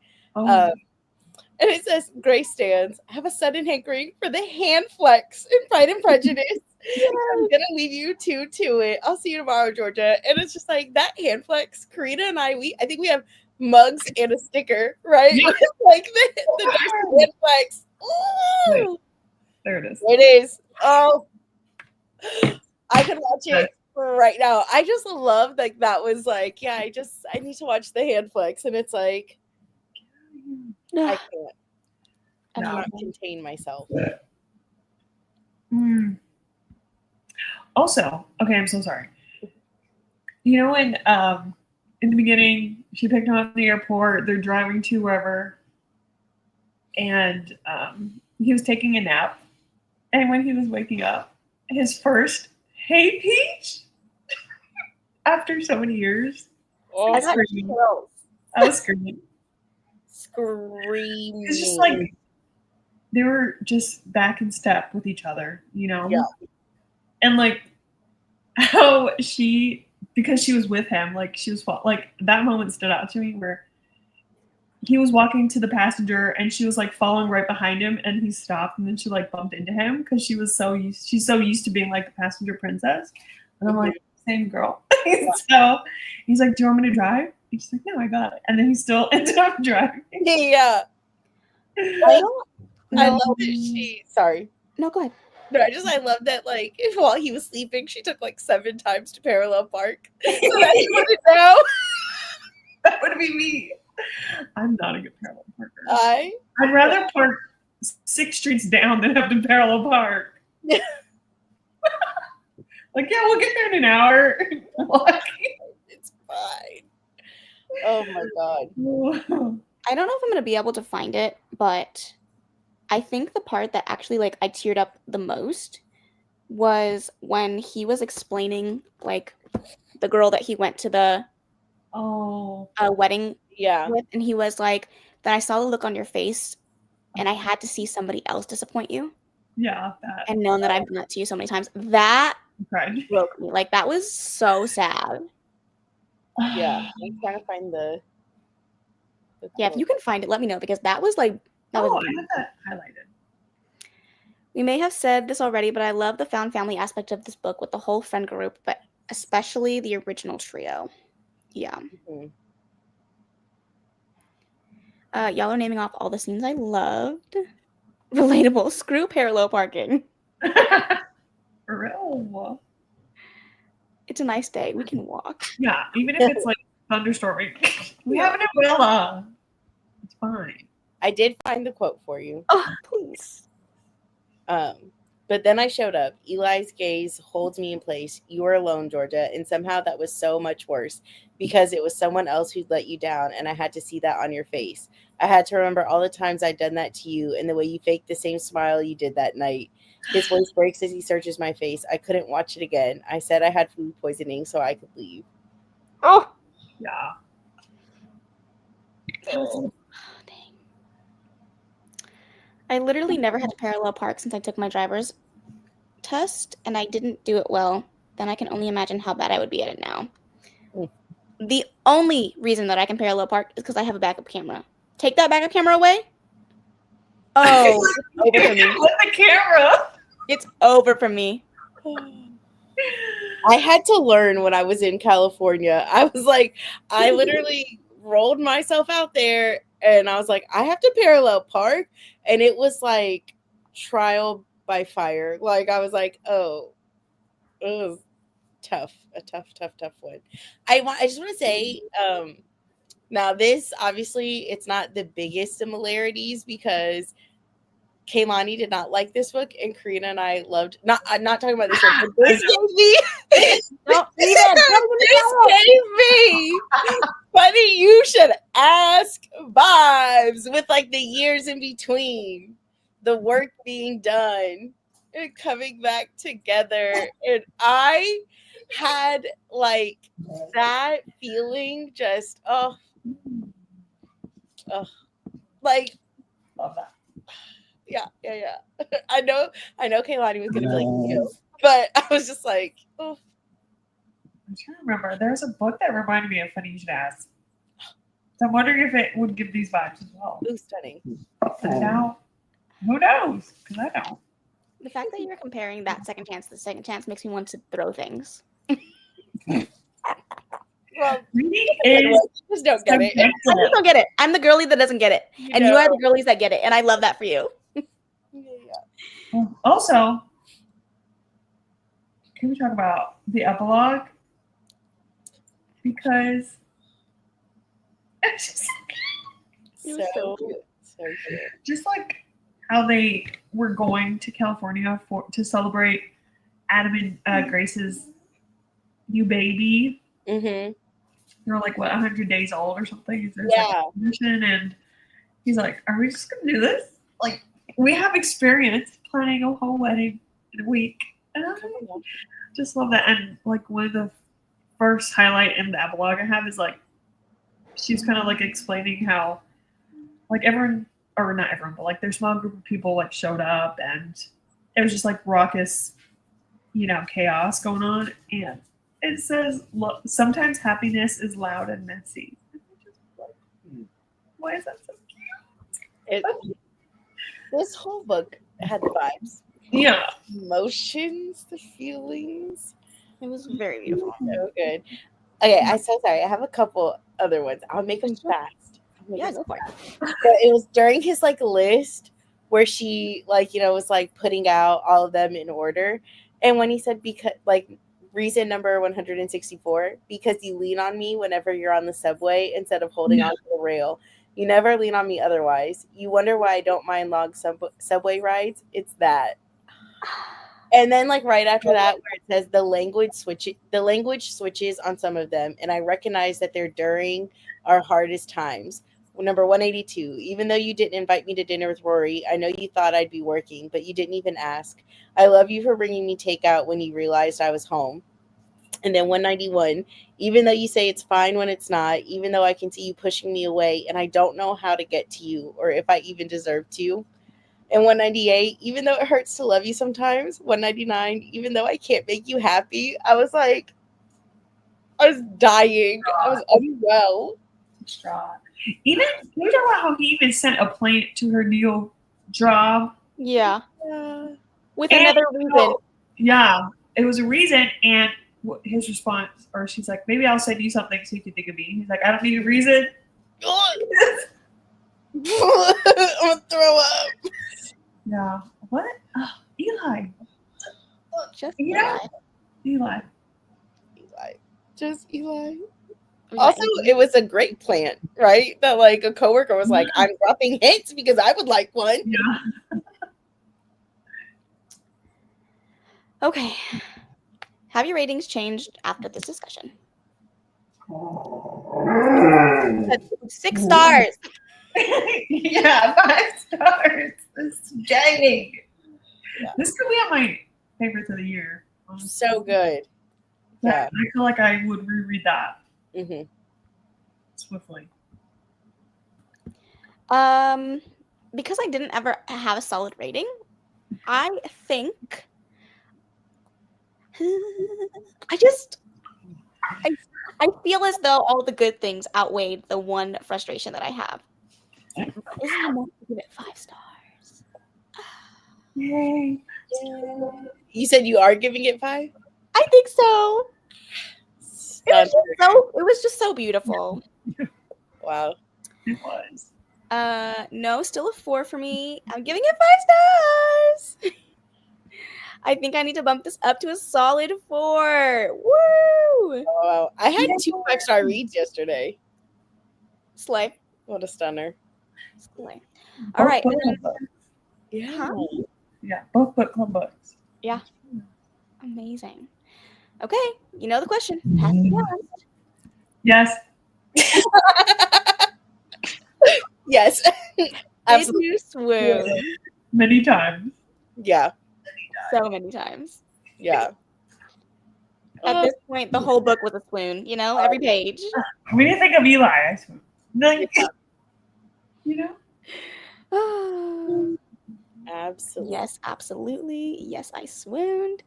And it says, Grace stands, have a sudden hankering for the hand flex in Pride and Prejudice. I'm going to leave you two to it. I'll see you tomorrow, Georgia. And it's just like that hand flex. Karina and I think we have mugs and a sticker, right? Yeah. Like the hand flex. Ooh! There it is. It is. Oh, I could watch it right now. I just love like that was like, I need to watch the hand flex. And it's like, I can't. I cannot contain myself. Also, okay, I'm so sorry. You know when in the beginning she picked him up at the airport, they're driving to wherever, and he was taking a nap, and when he was waking up, his first "Hey Peach" after so many years. Oh, I was screaming. It's just like they were just back in step with each other, Yeah. And like how because she was with him, like she was like that moment stood out to me where he was walking to the passenger and she was like following right behind him, and he stopped, and then she like bumped into him because she's so used to being like the passenger princess. And I'm like, same girl. So he's like, do you want me to drive? And she's like, no, I got it. And then he still ended up driving. Yeah. I love that sorry. No, go ahead. No, I love that, like, while he was sleeping, she took, like, 7 times to parallel park. So that he wouldn't know. That would be me. I'm not a good parallel parker. I'd rather park 6 streets down than have to parallel park. Like, yeah, we'll get there in an hour. It's fine. Oh my God. I don't know if I'm gonna be able to find it, but I think the part that actually like I teared up the most was when he was explaining like the girl that he went to the wedding with, and he was like, "Then I saw the look on your face, and I had to see somebody else disappoint you." Yeah, and known that I've done that to you so many times. That broke me. Like that was so sad. Yeah, I'm trying to find the yeah, if you can find it, let me know because that was like that was. I have that highlighted. We may have said this already, but I love the found family aspect of this book with the whole friend group, but especially the original trio. Yeah. Mm-hmm. Y'all are naming off all the scenes I loved. Relatable. Screw parallel parking. For real. It's a nice day. We can walk. Yeah, even if it's like thunderstorming. We have an umbrella. It's fine. I did find the quote for you. Oh, please. But then I showed up. Eli's gaze holds me in place. You were alone, Georgia. And somehow that was so much worse because it was someone else who'd let you down. And I had to see that on your face. I had to remember all the times I'd done that to you and the way you faked the same smile you did that night. His voice breaks as he searches my face. I couldn't watch it again. I said I had food poisoning so I could leave. Oh. Yeah. Oh, dang. I literally never had to parallel park since I took my driver's test, and I didn't do it well. Then I can only imagine how bad I would be at it now. The only reason that I can parallel park is because I have a backup camera. Take that backup camera away. Oh, it's over for me. With the camera. It's over for me. I had to learn when I was in California. I was like, I literally rolled myself out there and I was like, I have to parallel park. And it was like trial by fire. Like I was like, oh, it was tough. A tough one. I just want to say, now this obviously it's not the biggest similarities because Kaylani did not like this book, and Karina and I loved. I'm not talking about this book, but this gave me. This gave me funny. You should ask vibes with like the years in between, the work being done, and coming back together, and I had like that feeling. Just like love that. Yeah. I know Kaylani was gonna be like, ew, but I was just like, oh. I'm trying to remember. There's a book that reminded me of Funny You Should Ask. So I'm wondering if it would give these vibes as well. Ooh, stunning. Now, who knows? Because I don't. The fact that you're comparing that second chance to the second chance makes me want to throw things. Well, just don't get it. I just don't get it. I'm the girly that doesn't get it. And you are the girlies that get it. And I love that for you. Yeah. Also, can we talk about the epilogue? Because it's just so cute. Just like how they were going to California to celebrate Adam and Grace's new baby. Mm-hmm. They're like, what, 100 days old or something? Yeah. And he's like, are we just going to do this? Like, we have experience planning a whole wedding in a week. And I just love that. And like one of the first highlight in the epilogue I have is like, she's kind of like explaining how like everyone, or not everyone, but like their small group of people like showed up and it was just like raucous, chaos going on. And it says, look, sometimes happiness is loud and messy. Why is that so cute? This whole book had the vibes. Yeah. Emotions, the feelings. It was very beautiful. So good. Okay, I'm so sorry. I have a couple other ones. I'll make them fast. Yeah, go for it. But it was during his like list where she like, was like putting out all of them in order. And when he said, because like reason number 164, because you lean on me whenever you're on the subway instead of holding onto the rail. You never lean on me otherwise. You wonder why I don't mind long subway rides. It's that. And then like right after that, where it says the language switches on some of them, and I recognize that they're during our hardest times. Number 182, even though you didn't invite me to dinner with Rory, I know you thought I'd be working, but you didn't even ask. I love you for bringing me takeout when you realized I was home. And then 191, even though you say it's fine when it's not, even though I can see you pushing me away and I don't know how to get to you or if I even deserve to. And 198, even though it hurts to love you sometimes. 199, even though I can't make you happy. I was dying. I was unwell. Even you know how he even sent a plant to her new job. Yeah. With another reason. Yeah, it was a reason, and his response, or she's like, maybe I'll send you something so you can think of me. He's like, I don't need a reason. I'm gonna throw up. Yeah. What? Oh, Eli. Just Eli. Just Eli. Also, it was a great plant, right? That like a coworker was like, I'm dropping hints because I would like one. Yeah. Okay. Have your ratings changed after this discussion? 6 stars. Yeah, 5 stars. This dang. Yeah. This could be on my favorites of the year. So good. Yeah. I feel like I would reread that swiftly. Because I didn't ever have a solid rating, I think I feel as though all the good things outweighed the one frustration that I have. Is it enough to give it 5 stars? Yay. You said you are giving it 5? I think so. It was just so beautiful. Wow. It was. No, still a 4 for me. I'm giving it 5 stars. I think I need to bump this up to a solid 4. Woo! Oh, wow. I had 2 5-star reads yesterday. Slay. What a stunner. Slay. All right. Yeah. Yeah, both book club books. Yeah. Amazing. Okay, you know the question. Pass it on. Yes. Yes. Did you swoon? Many times. Yeah. So many times. Yeah. At this point, the whole book was a swoon, every page. We didn't think of Eli. I swoon. No, you know? Absolutely. Yes, absolutely. Yes, I swooned.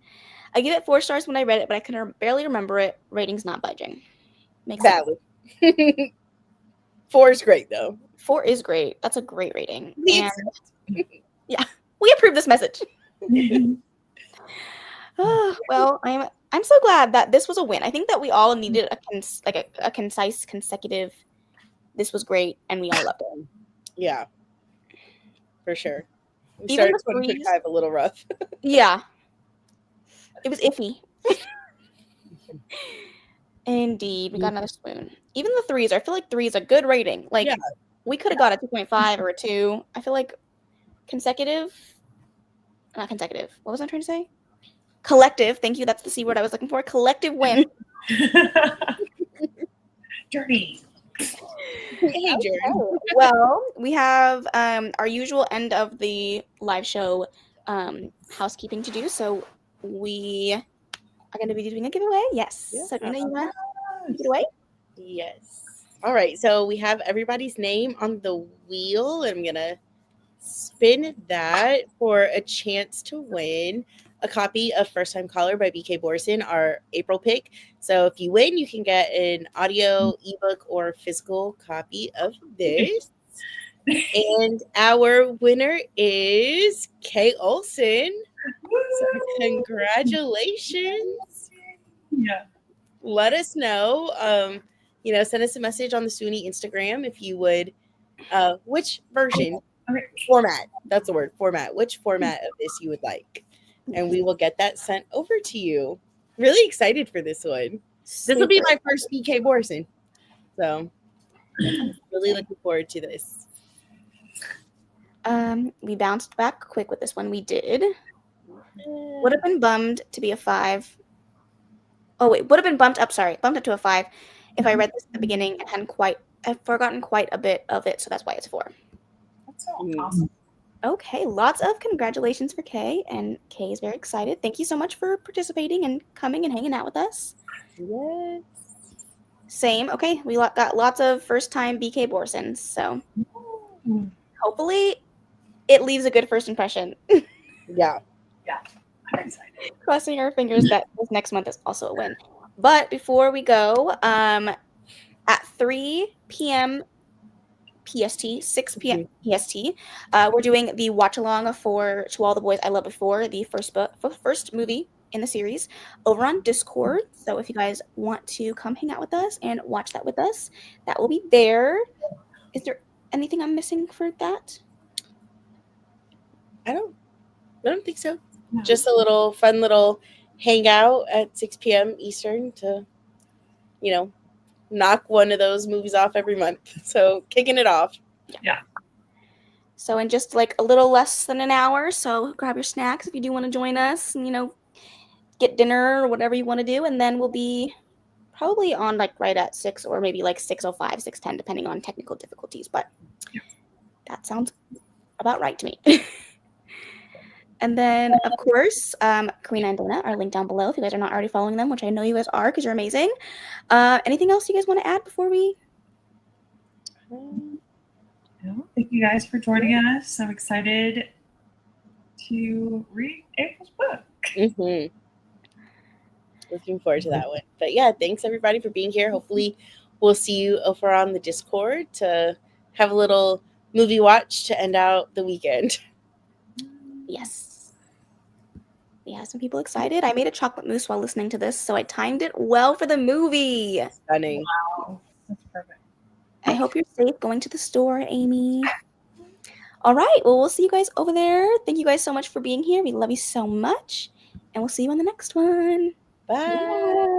I give it 4 stars when I read it, but I can barely remember it. Rating's not budging. Makes valid. 4 is great, though. 4 is great. That's a great rating. And yeah, we approve this message. Well, I'm so glad that this was a win. I think that we all needed a concise, consecutive. This was great, and we all loved it. Yeah, for sure. We Even started the 2025 a little rough. Yeah, it was iffy. Indeed, we got another swoon. Even the 3s, I feel like 3 is a good rating. Like we could have got a 2.5 or a 2. I feel like not consecutive. What was I trying to say? Collective. Thank you. That's the C word I was looking for. Collective win. Journey. Hey, Jordan. Well, we have our usual end of the live show housekeeping to do. So we are going to be doing a giveaway. Yes. Yeah. So, Karina, you want to take it away? Yes. All right. So we have everybody's name on the wheel. And I'm going to spin that for a chance to win a copy of First Time Caller by BK Borson, our April pick. So if you win, you can get an audio, ebook, or physical copy of this. And our winner is Kay Olson. So congratulations. Yeah. Let us know. Send us a message on the SWOONY Instagram if you would. Which version? Okay. Format. That's the word. Format. Which format of this you would like, and we will get that sent over to you. Really excited for this one. This will be my first BK Borson, so really looking forward to this. We bounced back quick with this one. We did. Would have been bummed to be a 5. Oh wait, would have been bumped up to a 5 if I read this at the beginning and I've forgotten quite a bit of it, so that's why it's 4. That's so awesome. Okay, lots of congratulations for Kay, and Kay is very excited. Thank you so much for participating and coming and hanging out with us. Yes. Same. Okay, we got lots of first-time BK Borsons, so hopefully it leaves a good first impression. Yeah. I'm excited. Crossing our fingers that this next month is also a win. But before we go, at 3 p.m. PST, 6 p.m. PST, we're doing the watch along for To All the Boys I Loved Before, the first movie in the series, over on Discord. So if you guys want to come hang out with us and watch that with us, that will be there. Is there anything I'm missing for that? I don't think so. No. Just a fun little hangout at 6 p.m. Eastern to, knock one of those movies off every month. So kicking it off. Yeah. So in just like a little less than an hour, so grab your snacks if you do want to join us and, get dinner or whatever you want to do. And then we'll be probably on like right at 6 or maybe like 6:05, 6:10, depending on technical difficulties. But that sounds about right to me. And then, of course, Karina and Dana are linked down below if you guys are not already following them, which I know you guys are because you're amazing. Anything else you guys want to add before we? No, thank you guys for joining us. I'm excited to read April's book. Mm-hmm. Looking forward to that one. But yeah, thanks everybody for being here. Hopefully we'll see you over on the Discord to have a little movie watch to end out the weekend. Yes. We have some people excited. I made a chocolate mousse while listening to this, so I timed it well for the movie. Stunning. Wow. That's perfect. I hope you're safe going to the store, Amy. All right. Well, we'll see you guys over there. Thank you guys so much for being here. We love you so much. And we'll see you on the next one. Bye.